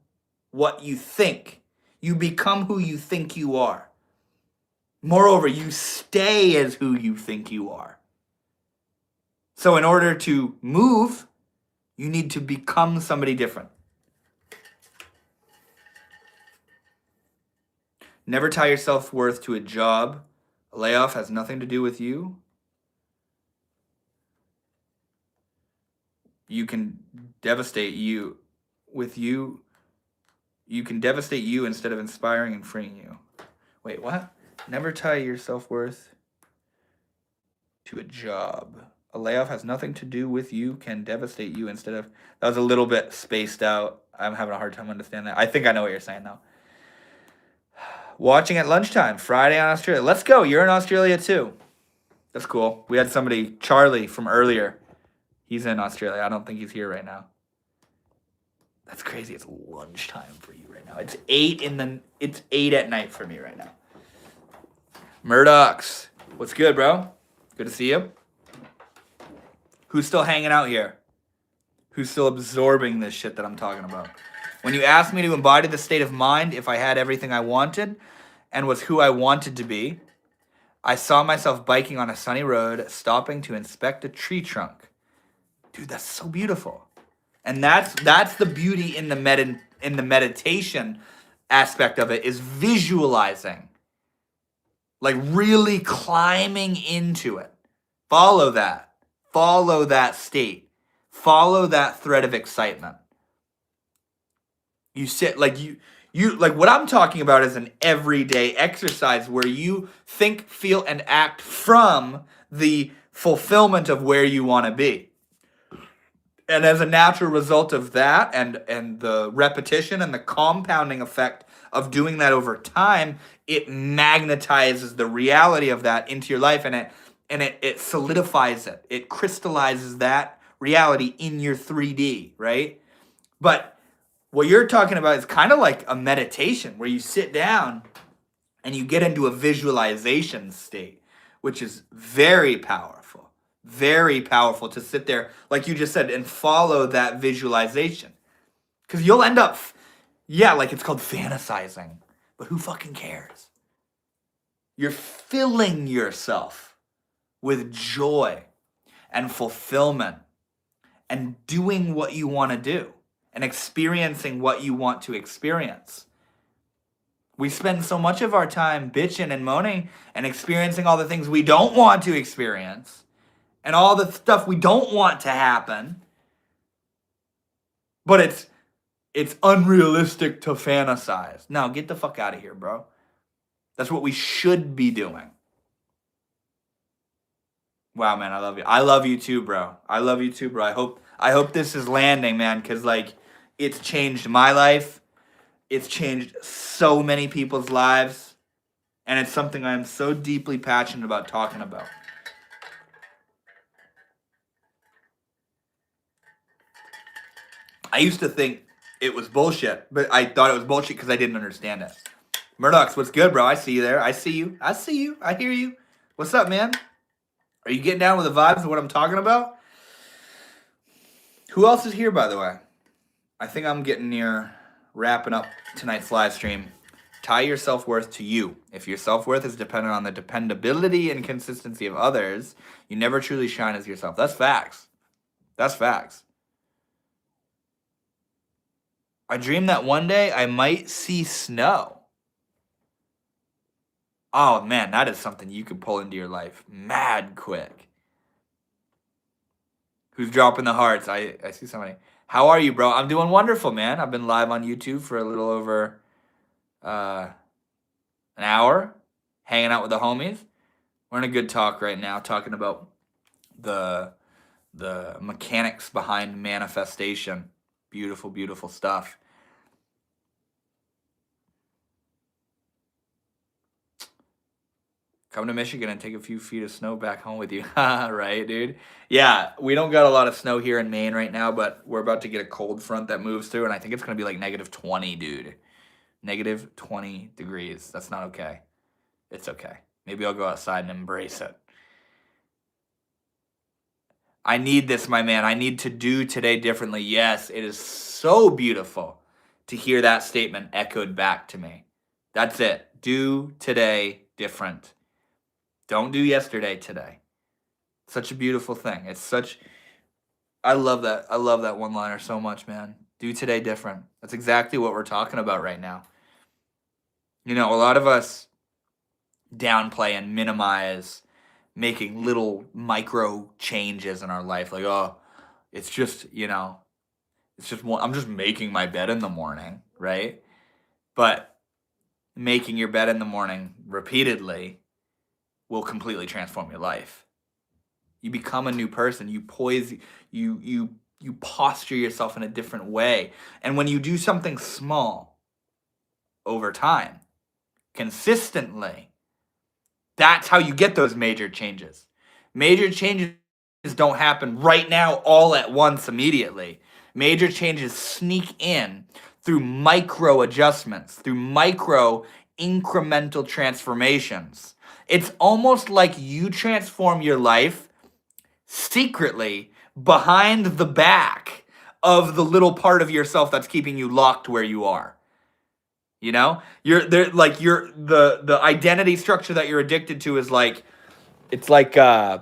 [SPEAKER 1] what you think. You become who you think you are. Moreover, you stay as who you think you are. So in order to move, you need to become somebody different. Never tie your self-worth to a job. A layoff has nothing to do with you. You can devastate you with you. You can devastate you instead of inspiring and freeing you. Wait, what? Never tie your self-worth to a job. A layoff has nothing to do with you, can devastate you instead of... That was a little bit spaced out. I'm having a hard time understanding that. I think I know what you're saying now. Watching at lunchtime, Friday on Australia. Let's go. You're in Australia too. That's cool. We had somebody, Charlie from earlier. He's in Australia. I don't think he's here right now. That's crazy. It's lunchtime for you right now. It's 8 at night for me right now. Murdochs. What's good, bro? Good to see you. Who's still hanging out here? Who's still absorbing this shit that I'm talking about? When you asked me to embody the state of mind if I had everything I wanted and was who I wanted to be, I saw myself biking on a sunny road, stopping to inspect a tree trunk. Dude, that's so beautiful. And that's the beauty in the meditation aspect of it, is visualizing. Like really climbing into it. Follow that. Follow that state. Follow that thread of excitement. You sit like you like what I'm talking about is an everyday exercise where you think, feel, and act from the fulfillment of where you want to be. And as a natural result of that and the repetition and the compounding effect of doing that over time, it magnetizes the reality of that into your life, and it solidifies it. It crystallizes that reality in your 3D, right? But what you're talking about is kind of like a meditation where you sit down And you get into a visualization state, which is very powerful. Very powerful to sit there, like you just said, and follow that visualization. Because you'll end up, like it's called fantasizing. But who fucking cares? You're filling yourself with joy and fulfillment and doing what you want to do and experiencing what you want to experience. We spend so much of our time bitching and moaning and experiencing all the things we don't want to experience and all the stuff we don't want to happen. But it's unrealistic to fantasize. No, get the fuck out of here, bro. That's what we should be doing. Wow, man, I love you. I love you too, bro. I love you too, bro. I hope this is landing, man, because like it's changed my life. It's changed so many people's lives. And it's something I am so deeply passionate about talking about. I used to think it was bullshit, but I thought it was bullshit because I didn't understand it. Murdoch's, what's good, bro? I see you there. I see you. I see you. I hear you. What's up, man? Are you getting down with the vibes of what I'm talking about? Who else is here, by the way? I think I'm getting near wrapping up tonight's live stream. Tie your self-worth to you. If your self-worth is dependent on the dependability and consistency of others, you never truly shine as yourself. That's facts. That's facts. I dream that one day I might see snow. Oh, man, that is something you could pull into your life mad quick. Who's dropping the hearts? I see somebody. How are you, bro? I'm doing wonderful, man. I've been live on YouTube for a little over an hour, hanging out with the homies. We're in a good talk right now, talking about the mechanics behind manifestation. Beautiful, beautiful stuff. Come to Michigan and take a few feet of snow back home with you. Right, dude? Yeah, we don't got a lot of snow here in Maine right now, but we're about to get a cold front that moves through, and I think it's going to be like -20, dude. -20 degrees. That's not okay. It's okay. Maybe I'll go outside and embrace it. I need this, my man. I need to do today differently. Yes, it is so beautiful to hear that statement echoed back to me. That's it. Do today different. Don't do yesterday today. Such a beautiful thing. I love that. I love that one-liner so much, man. Do today different. That's exactly what we're talking about right now. You know, a lot of us downplay and minimize making little micro changes in our life. Like, oh, it's just, I'm just making my bed in the morning, right? But making your bed in the morning repeatedly will completely transform your life. You become a new person. You posture yourself in a different way. And when you do something small over time, consistently, that's how you get those major changes. Major changes don't happen right now all at once immediately. Major changes sneak in through micro adjustments, through micro incremental transformations. It's almost like you transform your life secretly behind the back of the little part of yourself that's keeping you locked where you are. You know? The identity structure that you're addicted to is like, it's like there's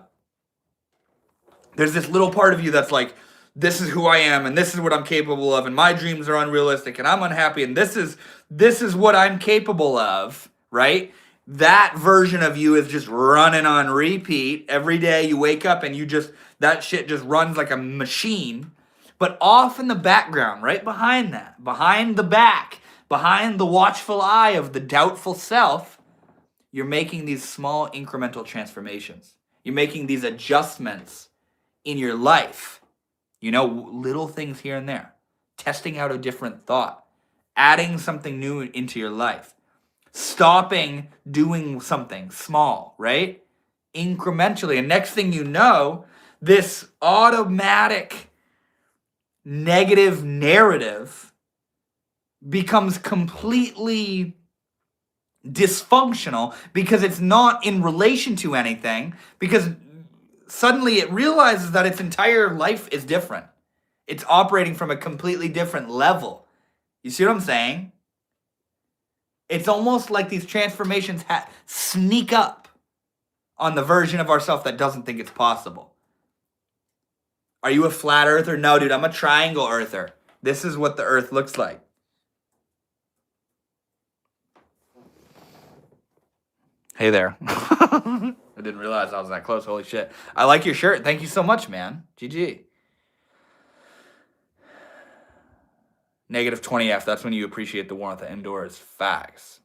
[SPEAKER 1] this little part of you that's like, this is who I am and this is what I'm capable of and my dreams are unrealistic and I'm unhappy and this is what I'm capable of, right? That version of you is just running on repeat. Every day you wake up and that shit just runs like a machine. But off in the background, right behind that, behind the back, behind the watchful eye of the doubtful self, you're making these small incremental transformations. You're making these adjustments in your life. Little things here and there. Testing out a different thought. Adding something new into your life. Stopping doing something small, right? Incrementally. And next thing you know, this automatic negative narrative becomes completely dysfunctional because it's not in relation to anything, because suddenly it realizes that its entire life is different. It's operating from a completely different level. You see what I'm saying? It's almost like these transformations sneak up on the version of ourselves that doesn't think it's possible. Are you a flat earther? No, dude, I'm a triangle earther. This is what the earth looks like. Hey there. I didn't realize I was that close. Holy shit. I like your shirt. Thank you so much, man. GG. Negative 20F. That's when you appreciate the warmth indoors. Facts.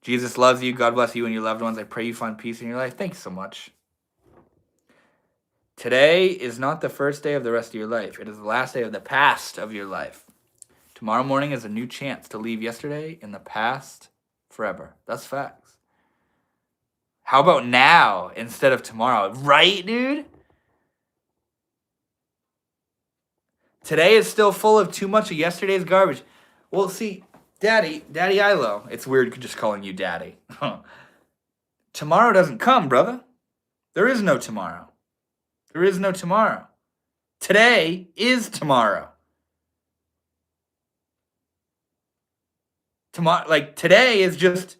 [SPEAKER 1] Jesus loves you. God bless you and your loved ones. I pray you find peace in your life. Thank you so much. Today is not the first day of the rest of your life. It is the last day of the past of your life. Tomorrow morning is a new chance to leave yesterday in the past forever. That's facts. How about now instead of tomorrow? Right, dude? Today is still full of too much of yesterday's garbage. Well, see, Daddy Ilo, it's weird just calling you Daddy. Tomorrow doesn't come, brother. There is no tomorrow. There is no tomorrow. Today is tomorrow. Tomorrow, like today is just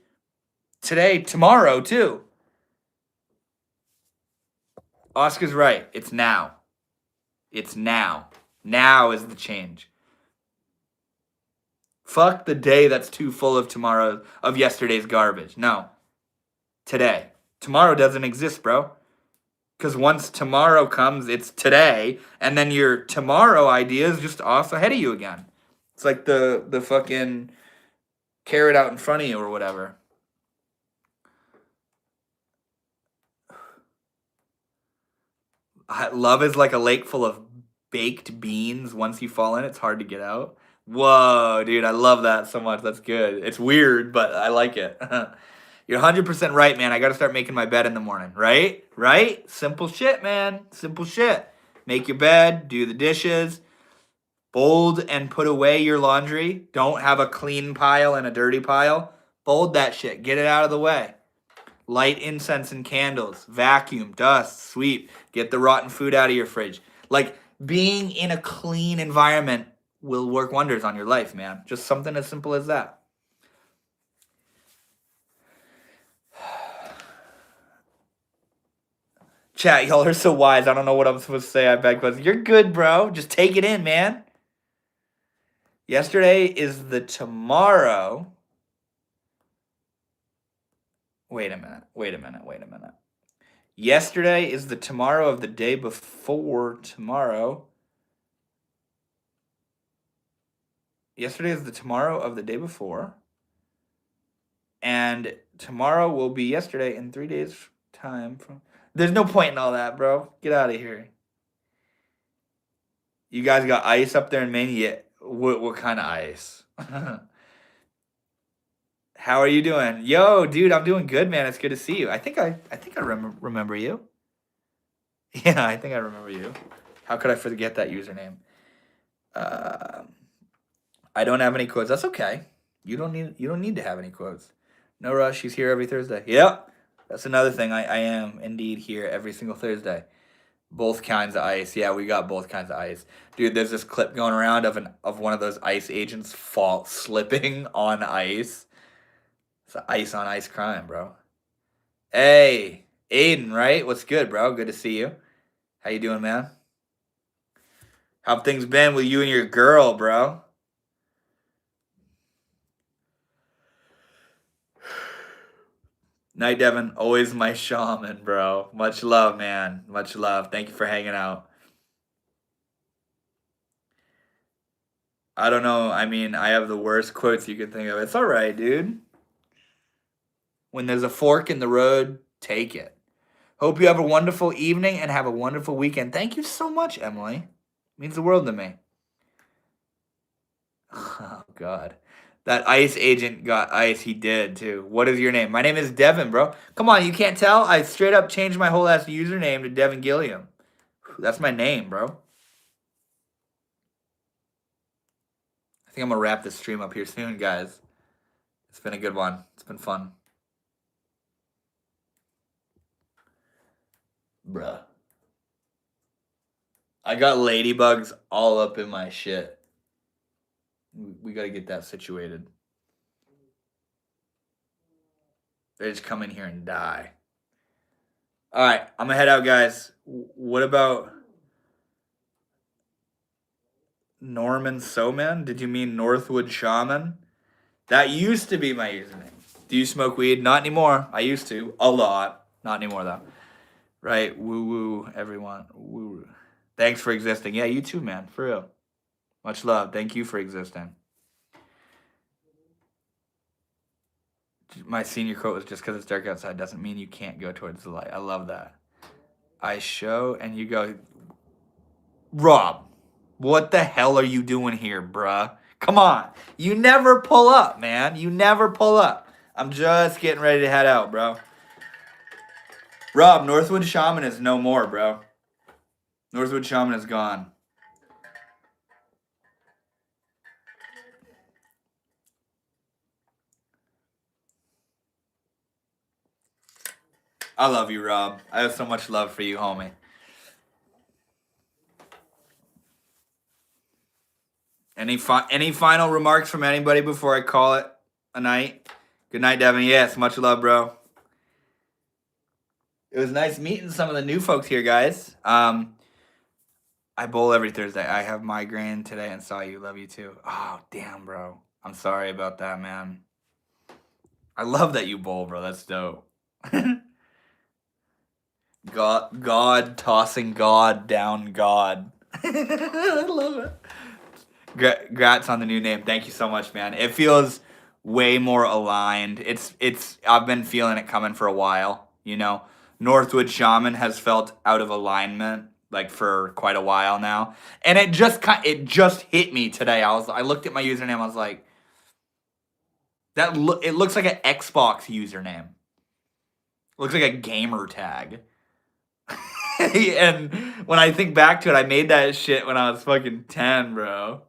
[SPEAKER 1] today, tomorrow too. Oscar's right. It's now. It's now. Now is the change. Fuck the day that's too full of tomorrow, of yesterday's garbage. No. Today. Tomorrow doesn't exist, bro. Because once tomorrow comes, it's today, and then your tomorrow idea is just off ahead of you again. It's like the fucking carrot out in front of you or whatever. Love is like a lake full of baked beans. Once you fall in, it's hard to get out. Whoa, dude, I love that so much. That's good. It's weird, but I like it. You're 100% right, man. I got to start making my bed in the morning, right? Right? Simple shit, man. Simple shit. Make your bed, do the dishes, fold and put away your laundry. Don't have a clean pile and a dirty pile. Fold that shit. Get it out of the way. Light incense and candles. Vacuum, dust, sweep. Get the rotten food out of your fridge. Like, being in a clean environment will work wonders on your life, man. Just something as simple as that. Chat, y'all are so wise. I don't know what I'm supposed to say. I beg, but you're good, bro. Just take it in, man. Yesterday is the tomorrow. Wait a minute. Yesterday is the tomorrow of the day before tomorrow. Yesterday is the tomorrow of the day before. And tomorrow will be yesterday in 3 days' time. There's no point in all that, bro. Get out of here. You guys got ice up there in Maine? Yeah. What kind of ice? How are you doing? Yo, dude, I'm doing good, man. It's good to see you. I think I remember you. Yeah, I think I remember you. How could I forget that username? I don't have any quotes. That's okay. You don't need to have any quotes. No rush. He's here every Thursday. Yep. That's another thing. I am indeed here every single Thursday. Both kinds of ice. Yeah, we got both kinds of ice. Dude, there's this clip going around of one of those ICE agents slipping on ice. It's an ice on ice crime, bro. Hey, Aiden, right? What's good, bro? Good to see you. How you doing, man? How things been with you and your girl, bro? Night, Devin. Always my shaman, bro. Much love, man. Much love. Thank you for hanging out. I don't know. I mean, I have the worst quotes you can think of. It's all right, dude. When there's a fork in the road, take it. Hope you have a wonderful evening and have a wonderful weekend. Thank you so much, Emily. It means the world to me. Oh, God. That ICE agent got ice. He did, too. What is your name? My name is Devin, bro. Come on, you can't tell? I straight up changed my whole ass username to Devin Gilliam. That's my name, bro. I think I'm going to wrap this stream up here soon, guys. It's been a good one. It's been fun. Bruh. I got ladybugs all up in my shit. We gotta get that situated. They just come in here and die. All right, I'm gonna head out, guys. What about Norman Soman? Did you mean Northwood Shaman? That used to be my username. Do you smoke weed? Not anymore. I used to. A lot. Not anymore, though. Right? Woo woo, everyone. Woo. Thanks for existing. Yeah, you too, man. For real. Much love. Thank you for existing. My senior quote was just because it's dark outside doesn't mean you can't go towards the light. I love that. I show and you go, Rob, what the hell are you doing here, bruh? Come on. You never pull up, man. You never pull up. I'm just getting ready to head out, bro. Rob, Northwood Shaman is no more, bro. Northwood Shaman is gone. I love you, Rob. I have so much love for you, homie. Any final remarks from anybody before I call it a night? Good night, Devin. Yes, much love, bro. It was nice meeting some of the new folks here, guys. I bowl every Thursday. I have migraine today and saw you. Love you too. Oh, damn, bro. I'm sorry about that, man. I love that you bowl, bro. That's dope. God tossing God down God. I love it. Grats on the new name. Thank you so much, man. It feels way more aligned. I've been feeling it coming for a while, you know. Northwood Shaman has felt out of alignment like for quite a while now. And it just hit me today. I looked at my username, I was like, it looks like an Xbox username. It looks like a gamer tag. And when I think back to it, I made that shit when I was fucking 10, bro.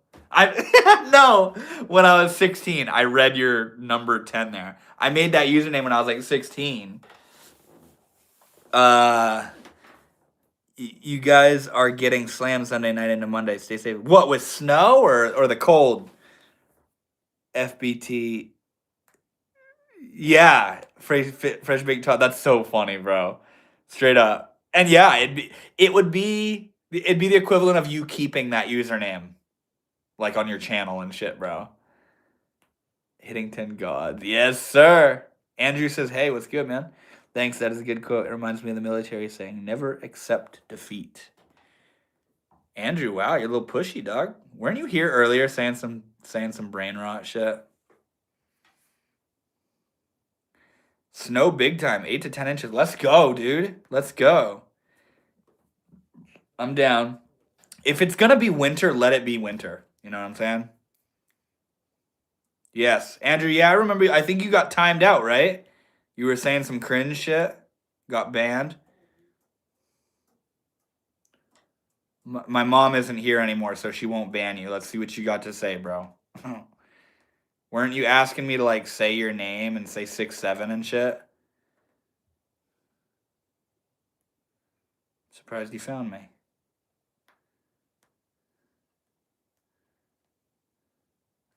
[SPEAKER 1] No, when I was 16. I read your number 10 there. I made that username when I was like 16. You guys are getting slammed Sunday night into Monday. Stay safe. What, with snow or the cold? FBT. Yeah, fresh baked top. That's so funny, bro. Straight up. And yeah, it'd be the equivalent of you keeping that username, like on your channel and shit, bro. Hitting 10 gods. Yes, sir. Andrew says, hey, what's good, man? Thanks, that is a good quote. It reminds me of the military saying, never accept defeat. Andrew, wow, you're a little pushy, dog. Weren't you here earlier saying some brain rot shit? Snow big time, 8 to 10 inches. Let's go, dude. Let's go. I'm down. If it's gonna be winter, let it be winter. You know what I'm saying? Yes. Andrew, yeah, I remember. I think you got timed out, right? You were saying some cringe shit. Got banned. My mom isn't here anymore, so she won't ban you. Let's see what you got to say, bro. Weren't you asking me to, like, say your name and say 6'7" and shit? Surprised you found me.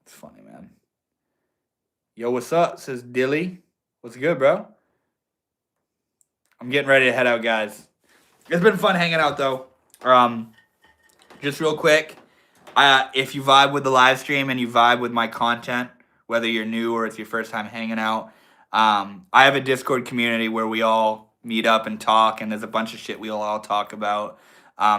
[SPEAKER 1] It's funny, man. Yo, what's up? Says Dilly. What's good, bro? I'm getting ready to head out, guys. It's been fun hanging out, though. Just real quick, if you vibe with the live stream and you vibe with my content, whether you're new or it's your first time hanging out, I have a Discord community where we all meet up and talk, and there's a bunch of shit we'll all talk about.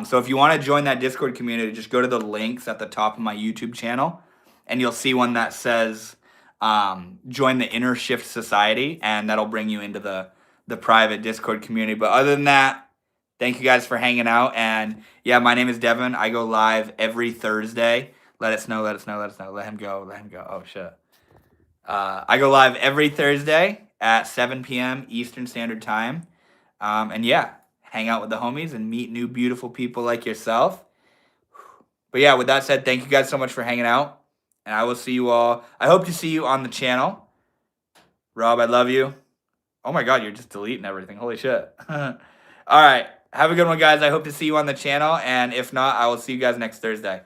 [SPEAKER 1] So if you want to join that Discord community, just go to the links at the top of my YouTube channel, and you'll see one that says join the Inner Shift Society, and that'll bring you into the private Discord community. But other than that, thank you guys for hanging out. And yeah, my name is Devin. I go live every Thursday. Let us know. Let him go. Oh, shit. I go live every Thursday at 7 p.m. Eastern Standard Time. And yeah, hang out with the homies and meet new beautiful people like yourself. But yeah, with that said, thank you guys so much for hanging out. And I will see you all. I hope to see you on the channel. Rob, I love you. Oh my God, you're just deleting everything. Holy shit. All right. Have a good one, guys. I hope to see you on the channel. And if not, I will see you guys next Thursday.